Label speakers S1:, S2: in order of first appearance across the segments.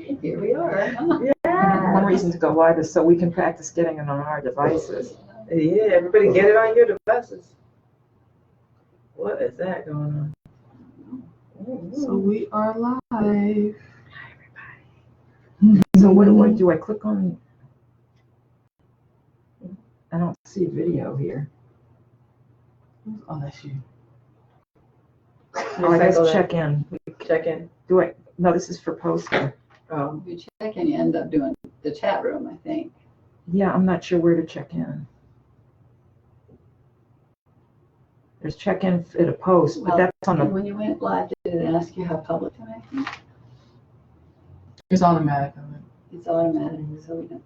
S1: Here we are.
S2: Yeah. One reason to go live is so we can practice getting it on our devices.
S3: Yeah, everybody get it on your devices. What is that going on?
S4: So we are live.
S3: Hi,
S2: So what do I click on? I don't see video here.
S4: Oh, that's you.
S2: Oh, I guess check in.
S3: Check in.
S2: Do I? No, this is for posting.
S3: Oh.
S1: If you check in, you end up doing the chat room, I think.
S2: Yeah, I'm not sure where to check in. There's check in at a post, but
S1: Well,
S2: that's on the.
S1: When you went live, did it ask you how public to make it?
S4: It's automatic.
S1: It's automatic, so we don't.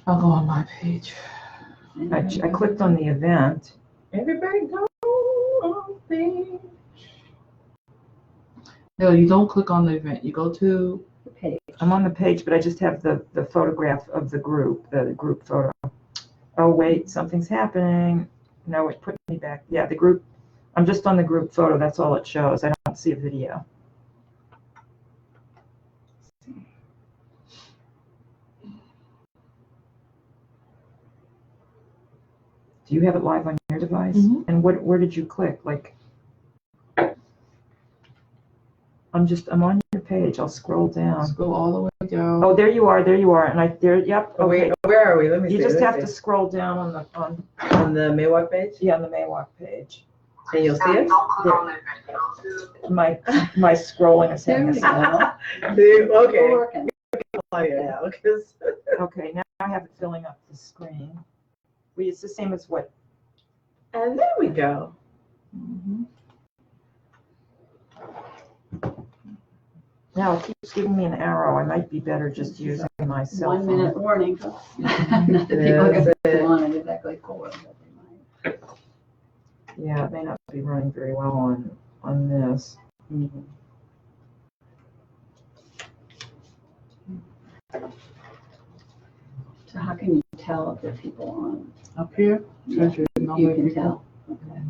S4: I'll go on my page.
S2: I clicked on the event.
S3: Everybody go on page.
S4: No, you don't click on the event. You go to
S1: The page.
S2: I'm on the page, but I just have the photograph of the group photo. Oh wait, something's happening. No, it put me back. Yeah, the group. I'm just on the group photo. That's all it shows. I don't see a video. Do you have it live on your device?
S4: Mhm.
S2: And where did you click? Like, I'm on your page. I'll scroll down.
S4: scroll all the way down.
S2: Oh, there you are. And yep.
S3: Oh,
S2: Okay.
S3: wait, where are we? Let me see.
S2: You just
S3: let's
S2: have
S3: see.
S2: to scroll down on the
S3: On the MAWOCC page?
S2: Yeah, on the MAWOCC page.
S3: And you'll see it?
S2: My scrolling is
S1: There
S2: hanging
S1: we
S2: slow.
S1: go.
S3: Okay.
S1: We're working.
S3: Yeah, because
S2: Okay, now I have it filling up the screen. It's the same as what.
S3: and there we go.
S2: Mm-hmm. Now it keeps giving me an arrow. I might be better just using my cell
S1: 1
S2: phone.
S1: minute warning. Not that people are going to be on it exactly forward, but they might.
S2: Yeah, it may not be running very well on this.
S3: Mm-hmm.
S1: So how can you tell if there are people on?
S4: Up here,
S1: Yeah,
S4: you
S1: you can tell. Okay.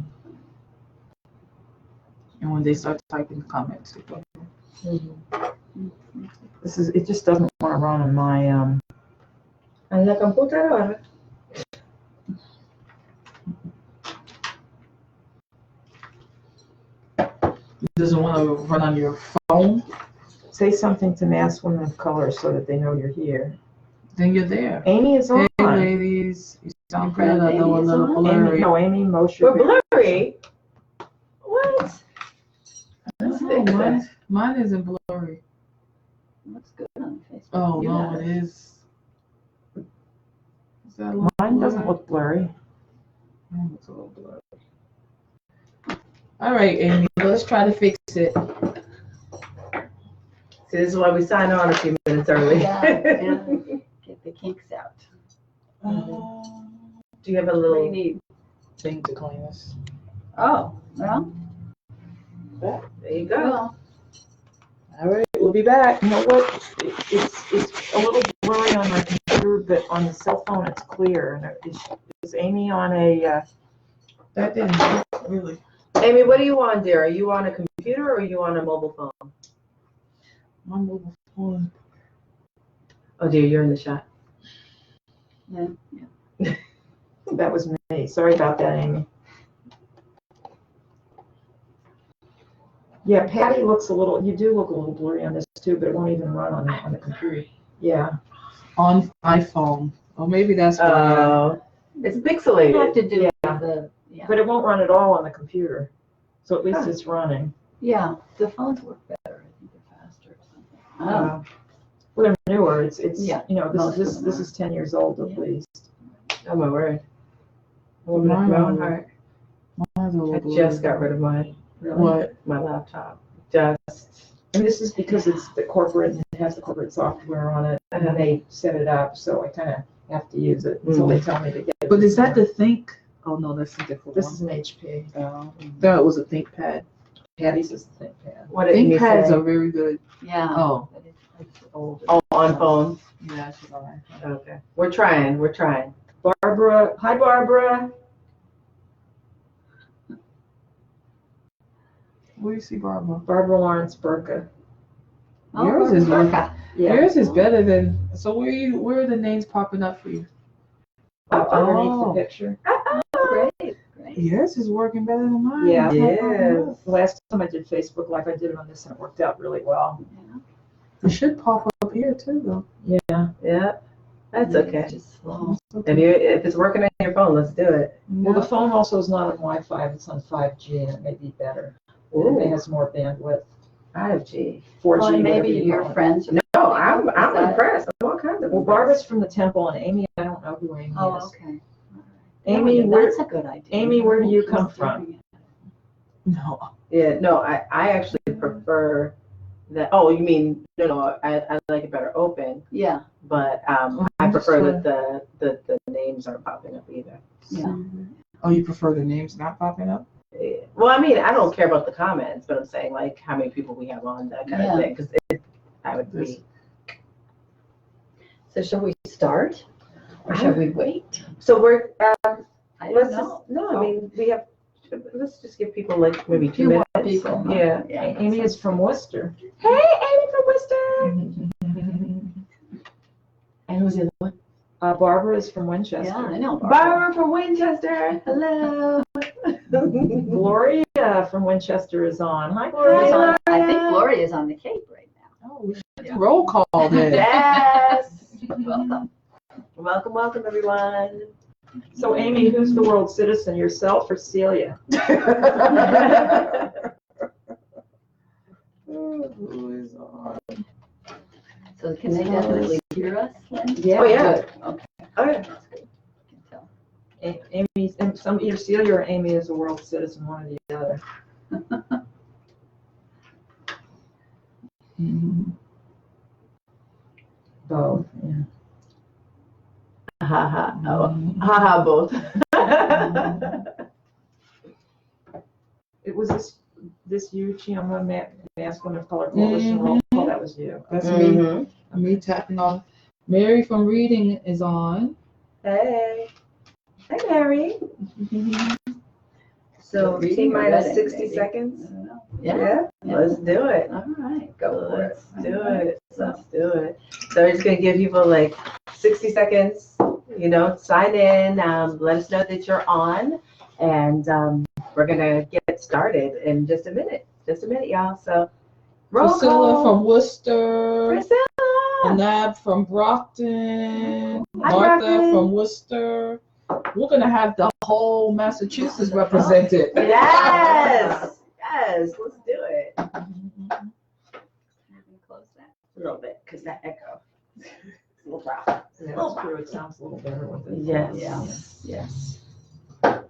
S4: and when they start typing the comments, they go.
S2: It just doesn't want to run on my
S3: En la computadora.
S4: It doesn't want to run on your phone.
S2: Say something to Mass Women of Color so that they know you're here.
S4: Then you're there.
S2: Amy is on.
S4: Hey, ladies, you sound good. I know a
S1: Amy is
S4: little
S1: on?
S4: blurry.
S2: Amy Mosher.
S3: We're blurry. What? Let's
S4: No,
S3: fix that.
S4: mine isn't blurry.
S1: Looks good on Facebook.
S4: Oh
S1: You
S4: no,
S1: have
S4: it is. Is that a little
S2: Mine doesn't
S4: blurry?
S2: look blurry.
S4: Mine looks a little blurry. All right, Amy, let's try to fix it.
S3: See, this is why we sign on a few minutes early.
S1: Yeah, yeah. Get the kinks out.
S3: Do you have a
S1: What do you
S3: little
S1: need?
S4: Thing to clean this.
S1: Oh, well,
S3: There you go.
S1: well,
S4: All right, we'll be back.
S2: You know what? It's a little blurry on my computer, but on the cell phone it's clear. And is Amy on a?
S4: That didn't work, really.
S3: Amy, what are you on, dear? Are you on a computer or are you on a mobile phone?
S4: My mobile phone.
S3: Oh, dear, you're in the shot.
S1: yeah, yeah.
S2: That was me. Sorry about that, Amy. Yeah, Patty looks you do look a little blurry on this too, but it won't even run on the computer. Yeah.
S4: On iPhone. Oh, maybe that's why.
S3: It's
S1: You have
S3: pixelated.
S1: to do
S2: Yeah.
S1: yeah.
S2: But it won't run at all on the computer. So at least
S3: Huh.
S2: it's running.
S1: Yeah, the phones work better. I think they're faster or something. I don't know.
S2: Well, they're newer. It's
S1: Yeah,
S2: you know,
S1: most
S2: this
S1: of them
S2: is 10 years old at
S1: Yeah.
S2: least.
S3: Oh, my word. Woman of my own heart.
S4: Mine's a little
S3: I
S4: blurry.
S3: just got rid of mine.
S4: What?
S3: My laptop. Just.
S2: And this is because it's the corporate and it has the corporate software on it, and then they set it up, so I kind of have to use it until they tell me to get it.
S4: But is that the Think? Oh no, that's a different
S2: This
S4: one.
S2: is an HP.
S4: That was a ThinkPad.
S2: Patty's is the ThinkPad.
S3: What did you
S4: ThinkPads
S3: say?
S4: are very good.
S1: Yeah.
S4: Oh.
S1: But it's older.
S3: Oh, on phone.
S4: Yeah, she's all right.
S3: Okay. We're trying.
S2: Barbara, hi Barbara.
S4: Where you see Barbara?
S2: Barbara Lawrence Burka.
S1: Oh,
S4: Yours is
S1: Rebecca.
S2: Yeah.
S4: Yours is better than. So where are the names popping up for you?
S2: Underneath
S4: Oh.
S2: the picture.
S1: Great, great.
S4: Yours is working better than mine.
S2: Yeah.
S4: It's not popping up.
S2: The last time I did Facebook Live, I did it on this and it worked out really well.
S4: It should pop up here too, though.
S2: Yeah.
S3: Yeah, that's okay.
S1: Just slow.
S3: If it's working on your phone, let's do it.
S2: Well, the phone also is not on Wi-Fi, it's on 5G and it may be better. It has more bandwidth.
S3: 5G.
S2: 4G,
S1: Well,
S2: whatever
S1: maybe
S2: you
S1: your
S2: call it.
S1: friends. are-
S3: No, I'm
S1: Is that-
S3: impressed. I'm all kinds of
S2: Well,
S3: impressed.
S2: Barbara's from the temple and Amy, I don't know who Amy
S1: Oh,
S2: is.
S1: okay.
S2: Amy,
S1: Yeah,
S2: where,
S1: that's a good idea.
S2: Amy, where do you come from?
S4: No.
S3: Yeah, no, I actually prefer that. Oh, you mean no? I like it better open,
S1: Yeah,
S3: but I prefer that the names aren't popping up either.
S1: yeah.
S4: Oh, you prefer the names not popping up?
S3: Yeah. Well, I mean, I don't care about the comments, but I'm saying like how many people we have on that kind of thing because I would be.
S1: So shall we start? Or shall we wait?
S3: So we're
S1: I don't
S3: let's
S1: know.
S3: just no. I mean, we have. Let's just give people like maybe 2
S1: Few more
S3: minutes.
S1: people, huh?
S3: Yeah.
S1: Yeah.
S2: Amy is from Worcester.
S3: Hey, Amy from Worcester. And who's the other one?
S2: Barbara is from Winchester.
S1: Yeah, I know.
S3: Barbara from Winchester. Hello.
S2: Gloria from Winchester is on. Hi,
S1: Gloria's
S2: Gloria.
S1: on- I think Gloria is on the Cape right now.
S4: Oh, we should do roll call then.
S3: Yes.
S1: Welcome.
S3: Welcome, welcome, everyone.
S2: So, Amy, who's the world citizen, yourself or Celia?
S4: Who is on?
S1: So can they definitely hear us? Lynn?
S2: Yeah.
S3: Oh, yeah.
S1: Good. Okay,
S3: Okay.
S1: that's good. Can tell.
S2: Amy, either Celia or Amy is a world citizen, one or the other. Both. Yeah.
S3: Ha ha. Oh, ha ha, both.
S2: It was this you, Chioma, Masculine of Color Coalition roll call. That was you.
S4: That's
S3: Mhm.
S4: me tapping on. Mary from Reading is on.
S3: Hey. Hey, Mary. So,
S1: Reading
S3: T
S1: or
S3: minus
S1: reading,
S3: 60
S1: maybe?
S3: seconds.
S1: I don't know. Yeah.
S3: Let's do it.
S1: All right, go for it.
S3: Let's do it. Let's do it. So we're just gonna give people like 60 seconds, sign in, let us know that you're on, and we're gonna get started in just a minute. Just a minute, y'all. So roll
S4: Priscilla
S3: call.
S4: from Worcester.
S3: Priscilla.
S4: Anab from Brockton.
S3: Hi,
S4: Martha
S3: Brockton.
S4: from Worcester. We're gonna have the whole Massachusetts represented.
S3: Yes. Yes. Let's do it.
S1: Close that.
S3: A little bit, because that echo. It's a little rough.
S2: Yeah, that's true. It sounds a little better with it.
S3: Yes.
S1: Yeah.
S3: Yes.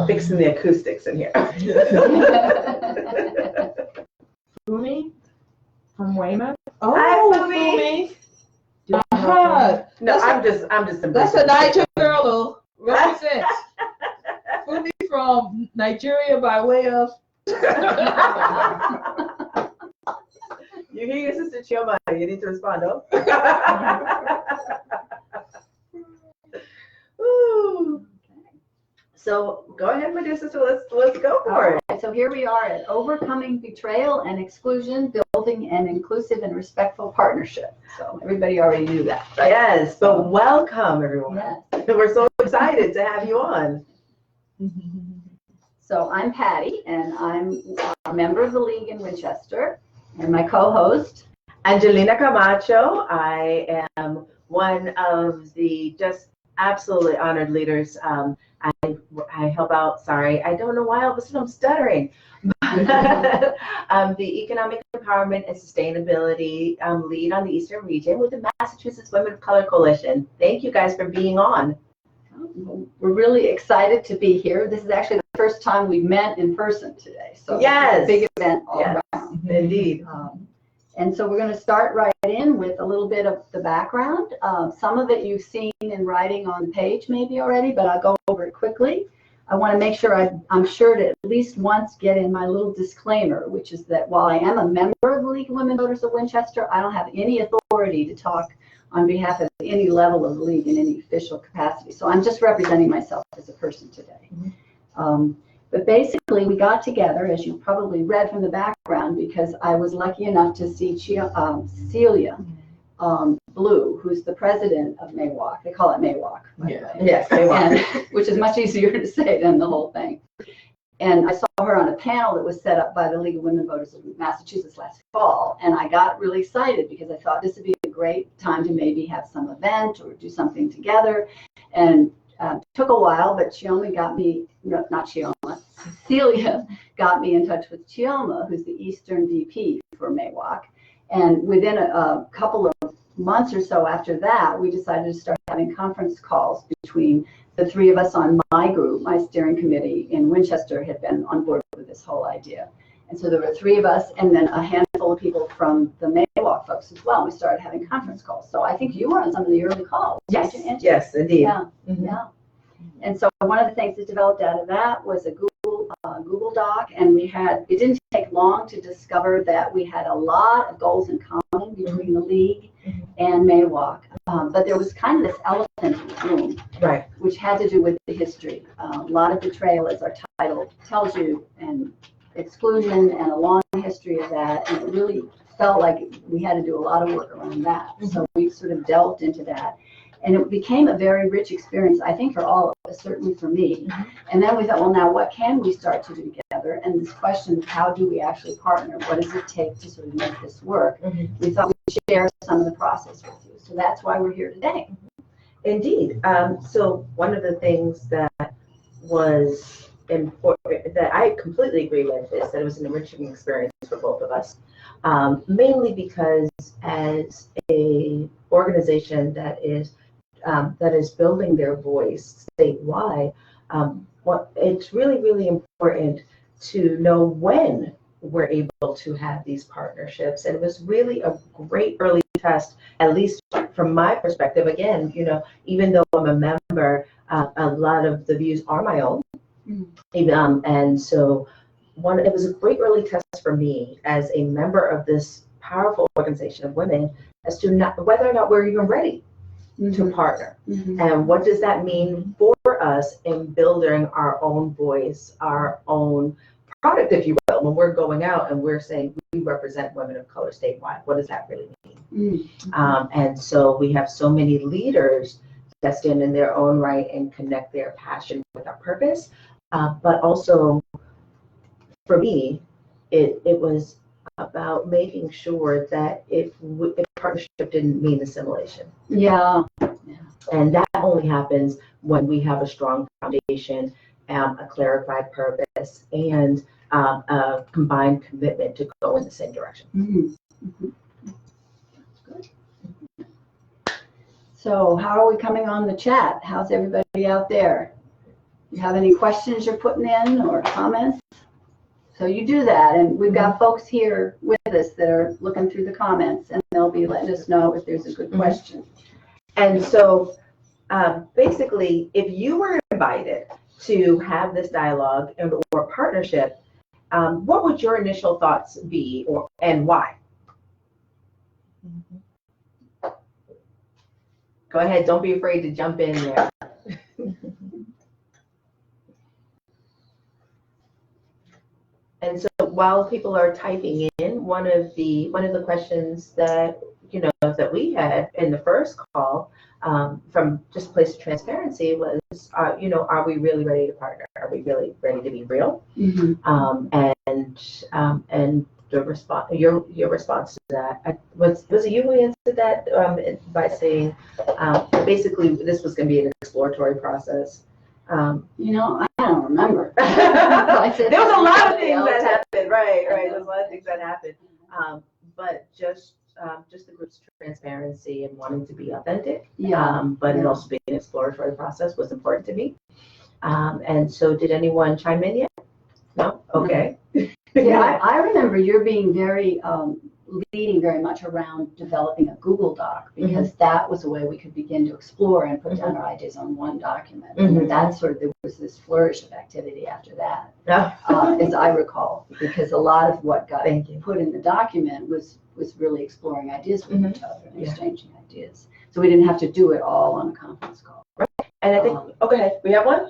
S3: Fixing the acoustics in here.
S2: Fumi from Weymouth.
S4: Oh,
S3: Hi, Fumi.
S4: Fumi.
S2: Do you know
S4: Uh-huh.
S3: No,
S4: That's
S3: I'm just.
S4: That's a Niger girl who represents. Fumi from Nigeria by way of.
S3: You hear your sister Chioma, you need to respond, oh? Ooh. So go ahead, my dear sister, let's go
S1: All
S3: for it.
S1: right, so here we are at Overcoming Betrayal and Exclusion, Building an Inclusive and Respectful Partnership. So everybody already knew that, right?
S3: Yes, but welcome everyone.
S1: Yes.
S3: We're so excited to have you on.
S1: So I'm Patty, and I'm a member of the League in Winchester, and my co-host.
S3: Angelina Camacho, I am one of the just absolutely honored leaders. I help out, sorry, I don't know why all of a sudden I'm stuttering. The Economic Empowerment and Sustainability lead on the Eastern region with the Massachusetts Women of Color Coalition. Thank you guys for being on.
S1: We're really excited to be here. This is actually the first time we've met in person today, so
S3: Yes.
S1: it's a big event all
S3: Yes.
S1: around.
S3: Indeed.
S1: And so we're going to start right in with a little bit of the background. Some of it you've seen in writing on the page maybe already, but I'll go over it quickly. I want to make sure I'm sure to at least once get in my little disclaimer, which is that while I am a member of the League of Women Voters of Winchester, I don't have any authority to talk on behalf of any level of the League in any official capacity. So I'm just representing myself as a person today. But basically, we got together, as you probably read from the background, because I was lucky enough to see Celia Blue, who's the president of MAWOCC. They call it MAWOCC, by the way.
S3: Yes, they want.
S1: And, which is much easier to say than the whole thing. And I saw her on a panel that was set up by the League of Women Voters of Massachusetts last fall. And I got really excited because I thought this would be a great time to maybe have some event or do something together. And took a while, but Chioma got me, no, not Chioma, Celia got me in touch with Chioma, who's the Eastern VP for MAWOCC. And within a couple of months or so after that, we decided to start having conference calls between the three of us on my group. My steering committee in Winchester had been on board with this whole idea. And so there were three of us and then a handful of people from the MAWOCC folks as well. We started having conference calls. So I think you were on some of the early calls.
S3: Yes,
S1: weren't you, Angie?
S3: yes, indeed.
S1: Yeah,
S3: Mhm.
S1: yeah. And so one of the things that developed out of that was a Google Doc, and it didn't take long to discover that we had a lot of goals in common between the League and MAWOCC. But there was kind of this elephant in the room,
S3: Right.
S1: which had to do with the history. A lot of betrayal, as our title tells you, and exclusion, and a long history of that. And it really felt like we had to do a lot of work around that. So we sort of delved into that. And it became a very rich experience, I think, for all of us, certainly for me. And then we thought, well, now what can we start to do together? And this question of how do we actually partner? What does it take to sort of make this work? We thought we'd share some of the process with you. So that's why we're here today.
S3: Indeed. So one of the things that was important, that I completely agree with, is that it was an enriching experience for both of us. Mainly because as a organization that is building their voice statewide, it's really, really important to know when we're able to have these partnerships. And it was really a great early test, at least from my perspective. Again, even though I'm a member, a lot of the views are my own. And so it was a great early test for me as a member of this powerful organization of women as to whether or not we're even ready to partner. And what does that mean for us in building our own voice, our own product, if you will, when we're going out and we're saying we represent women of color statewide? What does that really mean? And so we have so many leaders that stand in their own right and connect their passion with our purpose. But also, for me, it was about making sure that if partnership didn't mean assimilation.
S1: Yeah.
S3: And that only happens when we have a strong foundation, a clarified purpose, and a combined commitment to go in the same direction.
S1: Good. So how are we coming on the chat? How's everybody out there? You have any questions you're putting in or comments? So you do that, and we've got folks here with us that are looking through the comments, and they'll be letting us know if there's a good question.
S3: And so basically, if you were invited to have this dialogue or partnership, what would your initial thoughts be, and why? Go ahead, don't be afraid to jump in there. And so while people are typing in, one of the questions that that we had in the first call from just a place of transparency was, are we really ready to partner? Are we really ready to be real? And the response, your response to that was it you who answered that by saying basically this was going to be an exploratory process.
S1: I don't remember.
S3: There was a lot of things that happened, right. There's a lot of things that happened, but just the group's transparency and wanting to be authentic, but it also being an exploratory process was important to me. And so, did anyone chime in yet? No. Okay.
S1: Yeah, I remember you're being very leading very much around developing a Google Doc, because that was a way we could begin to explore and put down our ideas on one document. And that there was this flourish of activity after that, as I recall, because a lot of what got put in the document was really exploring ideas with each other and exchanging ideas. So we didn't have to do it all on a conference call.
S3: And I think, oh, go ahead, we have one?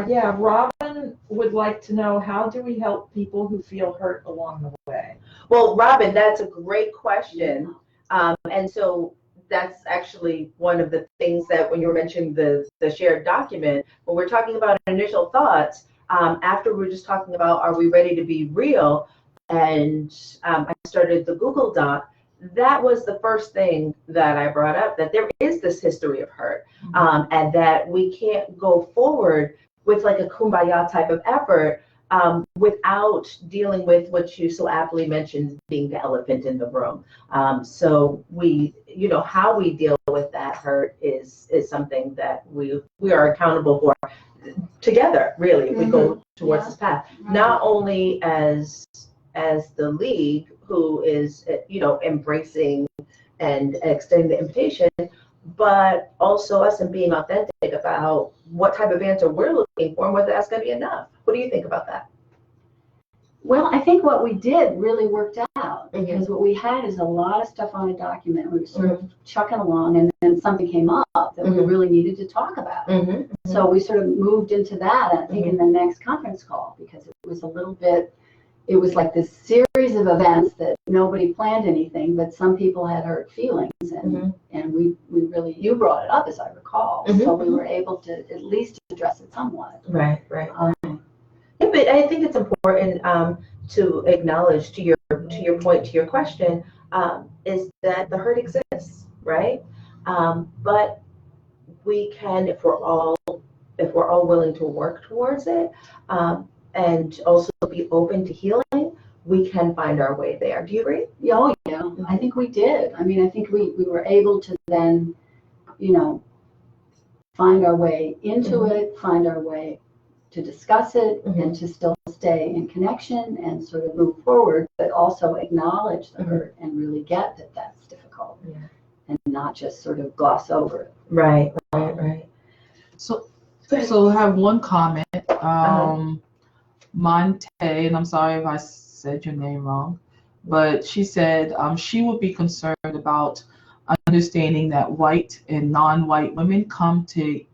S2: Yeah, Robin would like to know, how do we help people who feel hurt along the way?
S3: Well, Robin, that's a great question. And so that's actually one of the things that when you were mentioning the shared document, when we're talking about initial thoughts, after we're just talking about, are we ready to be real? And I started the Google Doc. That was the first thing that I brought up, that there is this history of hurt, and that we can't go forward with like a kumbaya type of effort without dealing with what you so aptly mentioned, being the elephant in the room. So we, how we deal with that hurt is something that we are accountable for together, really, if we go towards this path. Not only as the league, who is, embracing and extending the invitation, but also us and being authentic about what type of answer we're looking for and whether that's going to be enough. What do you think about that?
S1: Well, I think what we did really worked out, because what we had is a lot of stuff on a document. We were sort of chucking along, and then something came up that we really needed to talk about. So we sort of moved into that, I think, in the next conference call, because it was a little bit, it was like this series of events that nobody planned anything, but some people had hurt feelings, and we really, you brought it up, as I recall, so we were able to at least address it somewhat.
S3: Right. Yeah, but I think it's important to acknowledge, to your point, to your question, is that the hurt exists, right? But we can, if we're all willing to work towards it, and also be open to healing, we can find our way there. Do you agree?
S1: Oh, yeah, I think we did. I mean, I think we were able to then, find our way into it, find our way to discuss it, and to still stay in connection and sort of move forward, but also acknowledge the hurt and really get that that's difficult, and not just sort of gloss over it.
S3: Right.
S4: So I have one comment. Monte, and I'm sorry if I said your name wrong, but she said she would be concerned about understanding that white and non-white women come to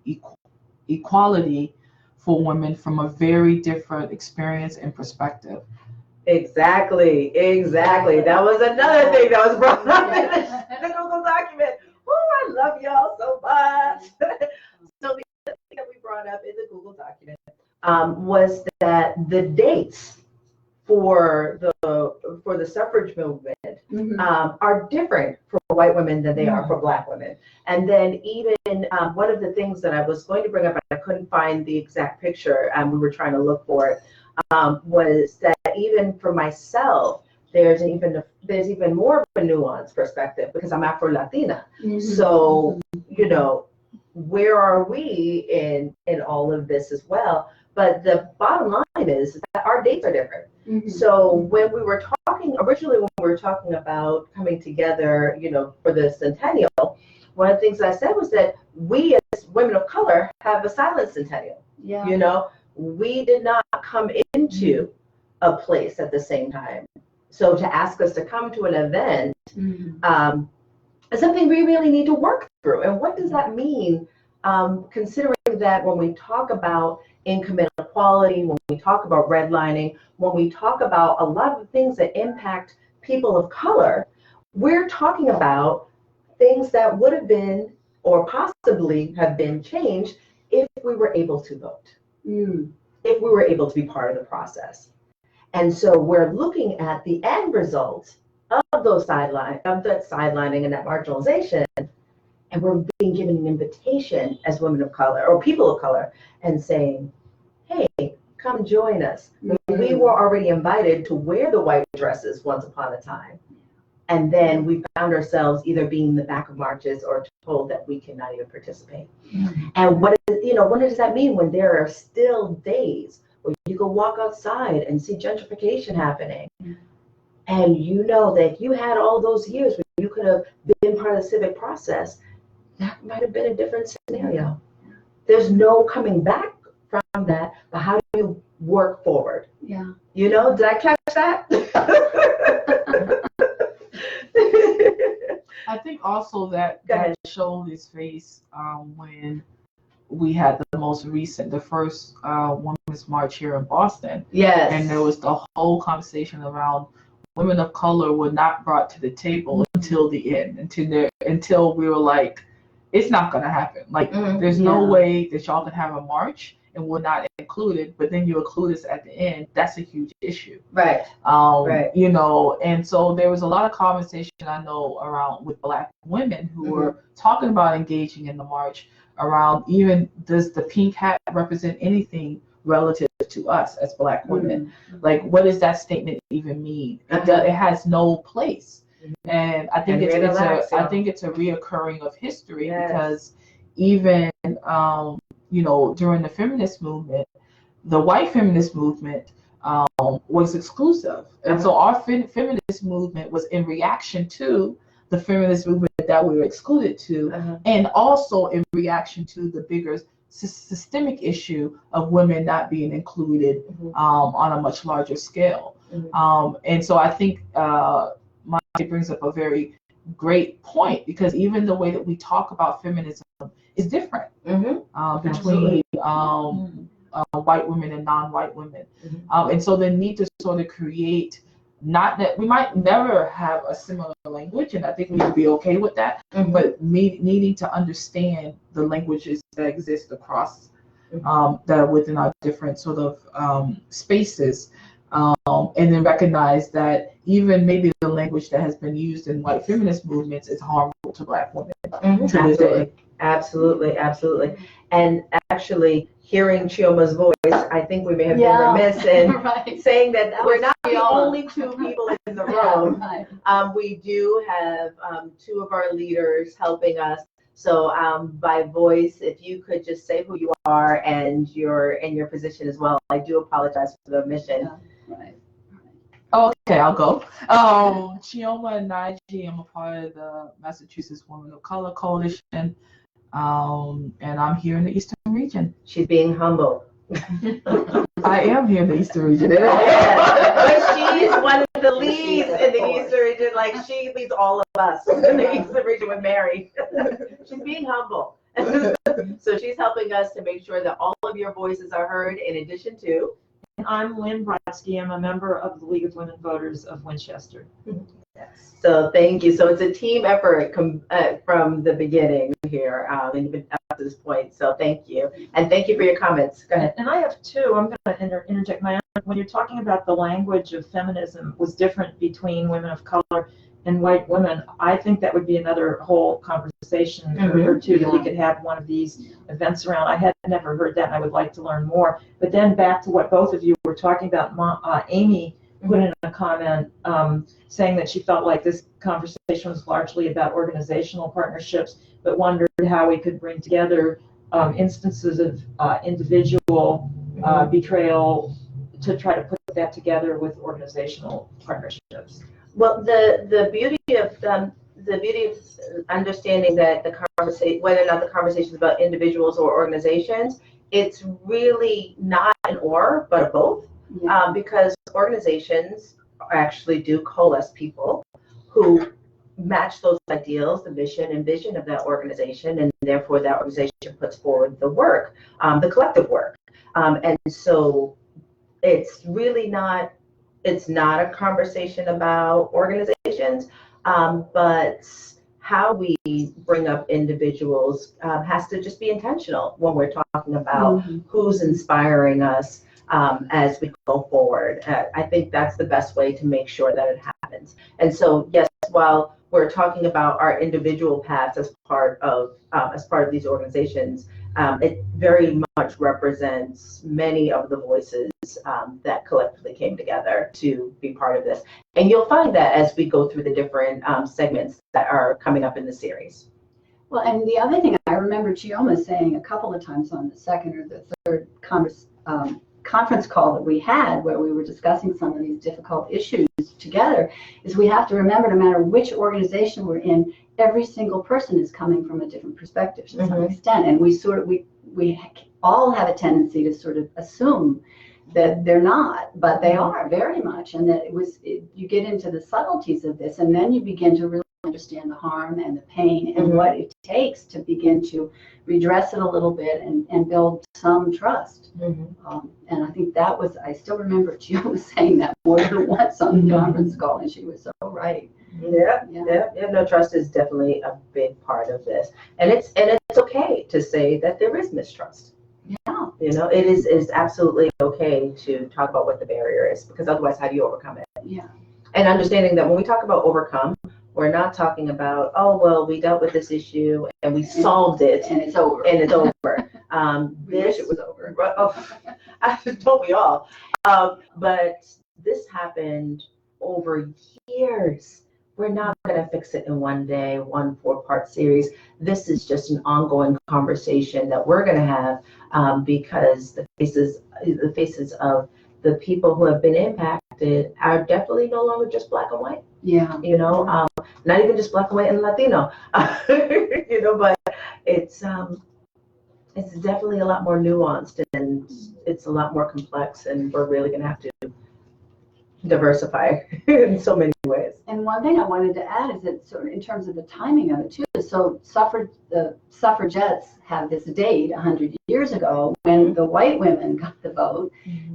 S4: equality for women from a very different experience and perspective.
S3: Exactly. That was another thing that was brought up in the Google document. Oh, I love y'all so much. So the other thing that we brought up in the Google document was that the dates for the suffrage movement are different for white women than they are for Black women. And then even one of the things that I was going to bring up, and I couldn't find the exact picture, we were trying to look for it, was that even for myself, there's even more of a nuanced perspective, because I'm Afro-Latina. So, where are we in all of this as well? But the bottom line is that our dates are different. So when we were originally when we were talking about coming together, for the centennial, one of the things I said was that we as women of color have a silent centennial. We did not come into a place at the same time. So to ask us to come to an event is something we really need to work through. And what does that mean? Considering that when we talk about income inequality, when we talk about redlining, when we talk about a lot of the things that impact people of color, we're talking about things that would have been or possibly have been changed if we were able to vote, if we were able to be part of the process. And so we're looking at the end result of those sidelining and that marginalization, and we're being given an invitation as women of color or people of color and saying, hey, come join us. We were already invited to wear the white dresses once upon a time. And then we found ourselves either being in the back of marches or told that we cannot even participate. And what does that mean when there are still days where you go walk outside and see gentrification happening? And you know that you had all those years where you could have been part of the civic process, that might have been a different scenario. There's no coming back from that, but how do you work forward?
S1: Yeah.
S3: Did I catch that?
S4: I think also that showed his face when we had the most recent, the first Women's March here in Boston.
S3: Yes.
S4: And there was the whole conversation around women of color were not brought to the table until the end, until we were like, it's not going to happen. Like, there's no way that y'all can have a march and we're not included, but then you include us at the end. That's a huge issue.
S3: Right.
S4: Right. You know, and so there was a lot of conversation I know around with Black women who were talking about engaging in the march around, even, does the pink hat represent anything relative to us as Black women? Like, what does that statement even mean? It has no place. And I think I think it's a reoccurring of history, because even you know, during the feminist movement, the white feminist movement was exclusive, and so our feminist movement was in reaction to the feminist movement that we were excluded to, and also in reaction to the bigger systemic issue of women not being included on a much larger scale. And so I think Monty brings up a very great point, because even the way that we talk about feminism is different between white women and non-white women. And so the need to sort of create, not that we might never have a similar language, and I think we would be okay with that, but needing to understand the languages that exist across that are within our different sort of spaces, and then recognize that even maybe the language that has been used in white feminist movements is harmful to Black women to this day.
S3: Absolutely, absolutely. And actually, hearing Chioma's voice, I think we may have been remiss in saying that we're not the only two people in the room. We do have two of our leaders helping us. So by voice, if you could just say who you are and your position as well. I do apologize for the omission.
S4: Okay, I'll go. Chioma Naiji, I'm a part of the Massachusetts Women of Color Coalition, and I'm here in the Eastern region.
S3: She's being humble.
S4: I am here in the Eastern region.
S3: But she's one of the leads in the Eastern region. Like, she leads all of us in the Eastern region with Mary. She's being humble. So she's helping us to make sure that all of your voices are heard, in addition to.
S2: I'm Lynn Brodsky. I'm a member of the League of Women Voters of Winchester.
S3: So thank you. So it's a team effort from the beginning here, and even up to this point. So thank you. And thank you for your comments. Go ahead.
S2: And I have two. I'm going to interject my own. When you're talking about the language of feminism was different between women of color and white women, I think that would be another whole conversation or two that we could have one of these events around. I had never heard that, and I would like to learn more. But then back to what both of you were talking about, Amy put in a comment saying that she felt like this conversation was largely about organizational partnerships, but wondered how we could bring together instances of individual betrayal to try to put that together with organizational partnerships.
S3: Well, the beauty of understanding that the conversation, whether or not the conversation is about individuals or organizations, it's really not an or, but a both. Because organizations actually do coalesce people who match those ideals, the mission and vision of that organization, and therefore that organization puts forward the work, the collective work. And so it's really not, it's not a conversation about organizations, but how we bring up individuals has to just be intentional when we're talking about who's inspiring us as we go forward. I think that's the best way to make sure that it happens. And so, yes, while we're talking about our individual paths as part of these organizations, it very much represents many of the voices that collectively came together to be part of this. And you'll find that as we go through the different segments that are coming up in the series.
S1: Well, and the other thing I remember Chioma saying a couple of times on the second or the third conference call that we had, where we were discussing some of these difficult issues together, is we have to remember, no matter which organization we're in, every single person is coming from a different perspective to some extent, and we all have a tendency to sort of assume that they're not, but they are very much, and that you get into the subtleties of this, and then you begin to really understand the harm and the pain and what it takes to begin to redress it a little bit and build some trust. And I think that was, I still remember Jill was saying that more than once on the conference call, and she was so right.
S3: Yeah. No, trust is definitely a big part of this, and it's okay to say that there is mistrust.
S1: Yeah.
S3: You know, it is absolutely okay to talk about what the barrier is, because otherwise, how do you overcome it?
S1: Yeah.
S3: And understanding that when we talk about overcome, we're not talking about, oh, well, we dealt with this issue and we solved it
S1: And it's over.
S3: and it's over.
S1: We wish it was over.
S3: Don't we all? But this happened over years. We're not going to fix it in one day, one 4-part series. This is just an ongoing conversation that we're going to have, because the faces of the people who have been impacted are definitely no longer just black and white.
S1: Yeah.
S3: You know, not even just black and white and Latino. You know, but it's definitely a lot more nuanced, and it's a lot more complex, and we're really going to have to diversify in so many ways.
S1: And one thing I wanted to add is that sort of in terms of the timing of it too. So the suffragettes have this date 100 years ago when the white women got the vote,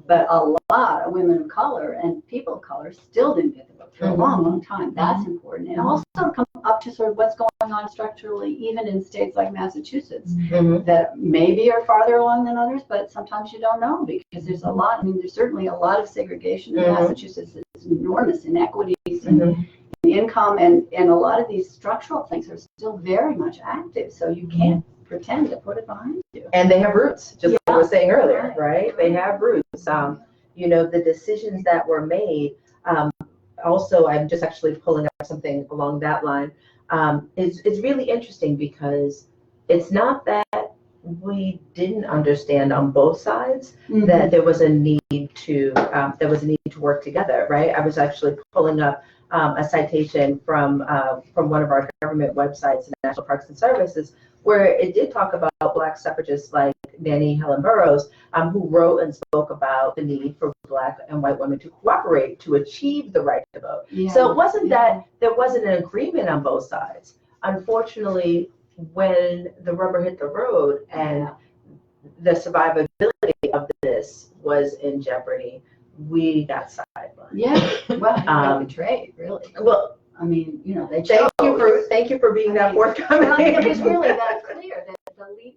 S1: but a lot of women of color and people of color still didn't get the vote for a long, long time. That's important. And also come up to sort of what's going on structurally, even in states like Massachusetts, that maybe are farther along than others, but sometimes you don't know, because there's a lot. I mean, there's certainly a lot of segregation in Massachusetts. There's enormous inequities in income, and a lot of these structural things are still very much active. So you can't pretend to put it behind you.
S3: And they have roots, just like I was saying earlier, right? They have roots. You know, the decisions that were made. Also, I'm just actually pulling up something along that line. It's really interesting, because it's not that we didn't understand on both sides that there was a need to work together, right? I was actually pulling up a citation from one of our government websites, National Parks and Services, where it did talk about Black suffragists like Nannie Helen Burroughs, who wrote and spoke about the need for Black and white women to cooperate to achieve the right to vote. So it wasn't that there wasn't an agreement on both sides. Unfortunately, when the rubber hit the road and the survivability of this was in jeopardy, we got sidelined.
S1: Yeah, well, you got betrayed, really.
S3: Well,
S1: I mean, you know, they
S3: thank you for being that forthcoming.
S1: Well, it was really that clear that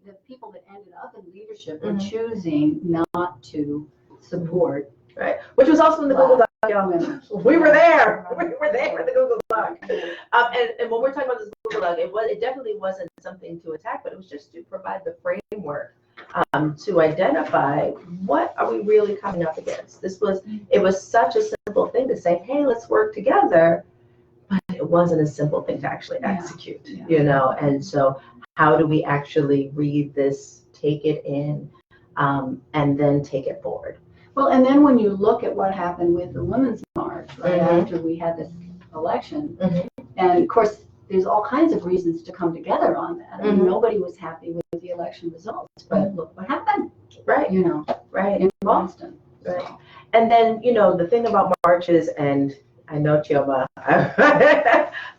S1: the people that ended up in leadership were choosing not to support.
S3: Right, which was also in the Google Doc, y'all. We were there. We were there in the Google Doc. And when we're talking about this Google Doc, it definitely wasn't something to attack, but it was just to provide the framework to identify what are we really coming up against. It was such a simple thing to say, hey, let's work together, but it wasn't a simple thing to actually execute, you know. And so how do we actually read this, take it in, and then take it forward?
S1: Well, and then when you look at what happened with the Women's March right after we had this election, and of course, there's all kinds of reasons to come together on that. I mean, nobody was happy with the election results, but look what happened.
S3: Right.
S1: You know,
S3: right
S1: in Boston.
S3: Right. And then, you know, the thing about marches, and I know Chioma,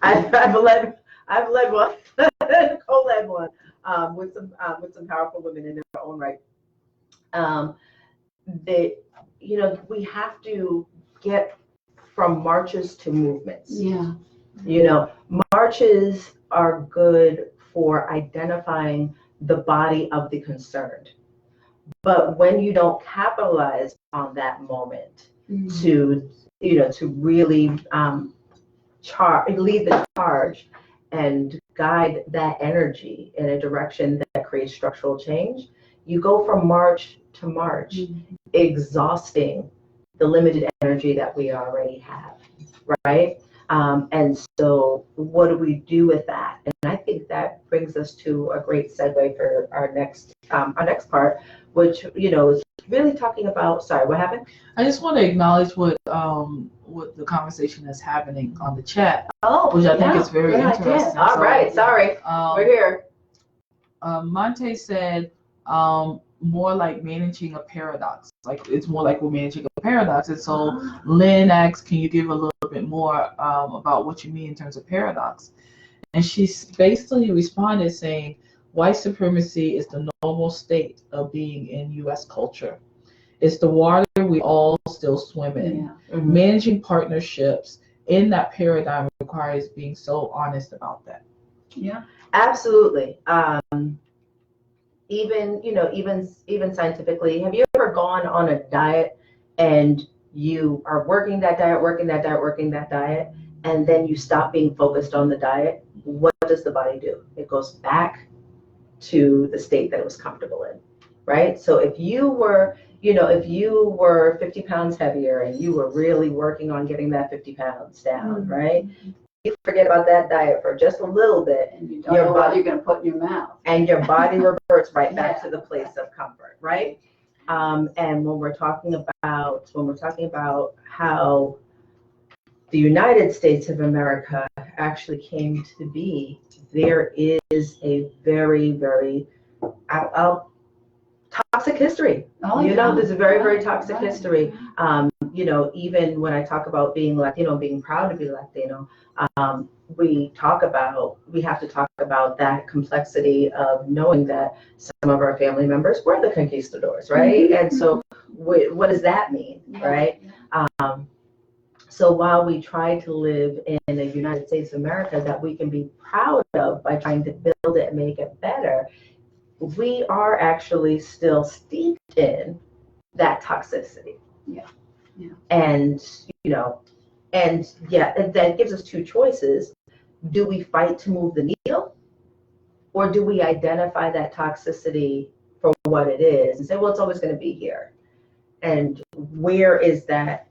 S3: I've led one, co-led one, with some powerful women in their own right. You know, we have to get from marches to movements.
S1: Yeah.
S3: You know, marches are good for identifying the body of the concerned. But when you don't capitalize on that moment to really lead the charge and guide that energy in a direction that creates structural change, you go from march to march, exhausting the limited energy that we already have, right? And so what do we do with that? And I think that brings us to a great segue for our next part, which, you know, is really talking about, sorry, what happened?
S4: I just want to acknowledge what the conversation that's happening on the chat, which I think is very interesting.
S3: All right, sorry, we're here.
S4: Monte said, more like managing a paradox. Like it's more like we're managing a paradox. And so Lynn asked, can you give a little bit more about what you mean in terms of paradox? And she basically responded saying, white supremacy is the normal state of being in U.S. culture. It's the water we all still swim in.
S1: Yeah.
S4: Managing partnerships in that paradigm requires being so honest about that.
S1: Yeah.
S3: Absolutely. Even scientifically, have you ever gone on a diet and you are working that diet, and then you stop being focused on the diet? What does the body do? It goes back to the state that it was comfortable in, right? So if you were 50 pounds heavier and you were really working on getting that 50 pounds down, right? You forget about that diet for just a little bit,
S1: And you don't know what you're going to put in your mouth.
S3: and your body reverts right back to the place of comfort, right? And when we're talking about how the United States of America actually came to be, there is a very, very toxic history. There's a very, very toxic history. Even when I talk about being Latino, being proud to be Latino, we have to talk about that complexity of knowing that some of our family members were the conquistadors, right? And so what does that mean, right? So while we try to live in a United States of America that we can be proud of by trying to build it and make it better, we are actually still steeped in that toxicity.
S1: Yeah.
S3: And that gives us two choices. Do we fight to move the needle, or do we identify that toxicity for what it is and say, well, it's always going to be here? And where is that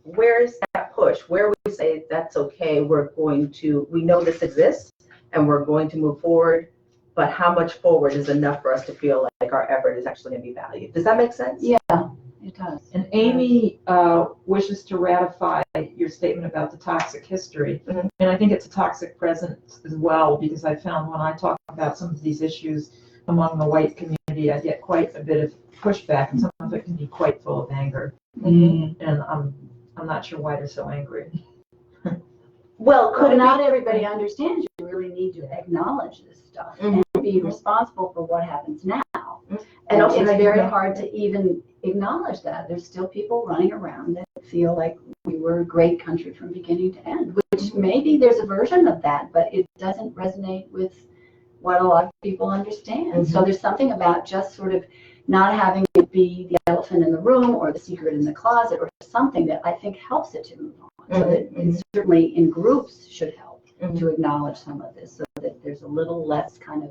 S3: push where we say that's okay, we know this exists and we're going to move forward, but how much forward is enough for us to feel like our effort is actually going to be valued? Does that make sense?
S1: Yeah, it does.
S2: And Amy wishes to ratify your statement about the toxic history.
S3: Mhm.
S2: And I think it's a toxic present as well, because I found when I talk about some of these issues among the white community, I get quite a bit of pushback, and some of it can be quite full of anger.
S4: Mm.
S2: And I'm not sure why they're so angry.
S3: Well,
S1: But not everybody understands you really need to acknowledge this stuff and be responsible for what happens now. And
S3: also
S1: it's
S3: how you
S1: very
S3: know-
S1: hard to even acknowledge that. There's still people running around that feel like we were a great country from beginning to end, which maybe there's a version of that, but it doesn't resonate with what a lot of people understand. So there's something about just sort of not having it be the elephant in the room or the secret in the closet or something that I think helps it to move on. So that it certainly in groups should help to acknowledge some of this, so that there's a little less kind of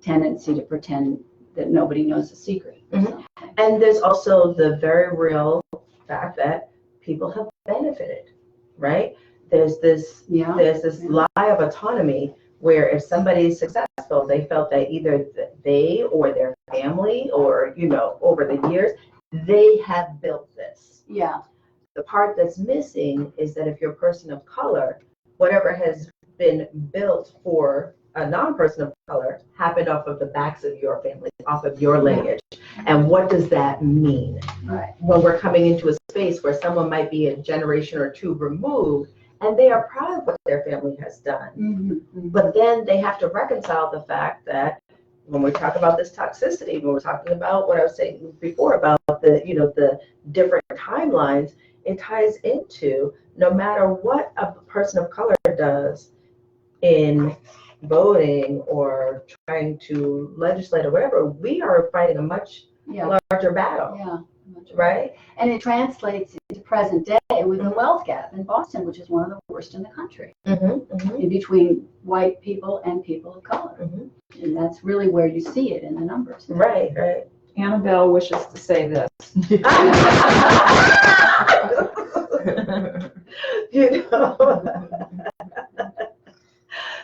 S1: tendency to pretend that nobody knows the secret.
S3: And there's also the very real fact that people have benefited, right? There's this lie of autonomy where if somebody is successful, they felt that either they or their family or, over the years, they have built this.
S1: Yeah.
S3: The part that's missing is that if you're a person of color, whatever has been built for a non-person of color happened off of the backs of your family, off of your lineage. And what does that mean?
S1: Right.
S3: When we're coming into a space where someone might be a generation or two removed, and they are proud of what their family has done. But then they have to reconcile the fact that when we talk about this toxicity, when we're talking about what I was saying before about the different timelines, it ties into no matter what a person of color does in voting or trying to legislate or whatever, we are fighting a much larger battle.
S1: Yeah.
S3: Right?
S1: And it translates into present day with the wealth gap in Boston, which is one of the worst in the country, in between white people and people of color. And that's really where you see it in the numbers.
S3: Right.
S2: Annabelle wishes to say this.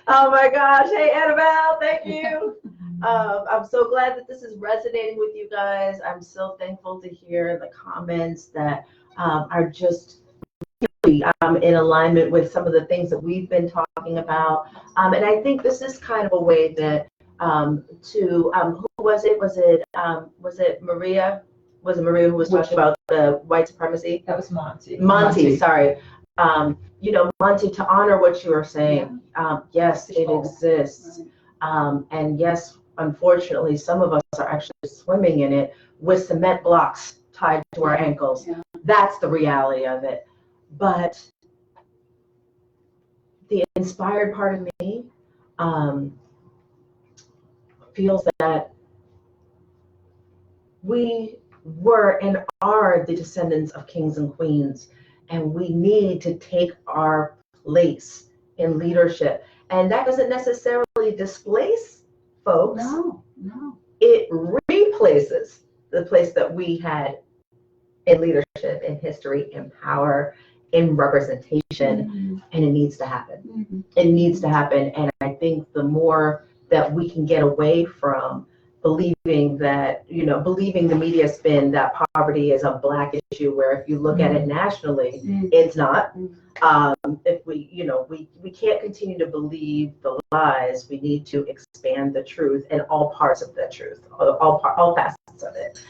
S3: Oh my gosh. Hey, Annabelle, thank you. I'm so glad that this is resonating with you guys. I'm so thankful to hear the comments that are just really, in alignment with some of the things that we've been talking about. And I think this is kind of a way that who was it Maria? Was it Maria who was talking about the white supremacy?
S2: That was Monty.
S3: Monty, sorry. Monty, to honor what you were saying, yes, it exists. And yes, unfortunately, some of us are actually swimming in it with cement blocks tied to our ankles.
S1: Yeah.
S3: That's the reality of it. But the inspired part of me feels that we were and are the descendants of kings and queens, and we need to take our place in leadership. And that doesn't necessarily displace folks.
S1: No.
S3: It replaces the place that we had in leadership, in history, in power, in representation, and it needs to happen. It needs to happen. And I think the more that we can get away from believing that, believing the media spin that poverty is a Black issue, where if you look at it nationally, it's not. If we can't continue to believe the lies. We need to expand the truth and all parts of the truth, all facets of it,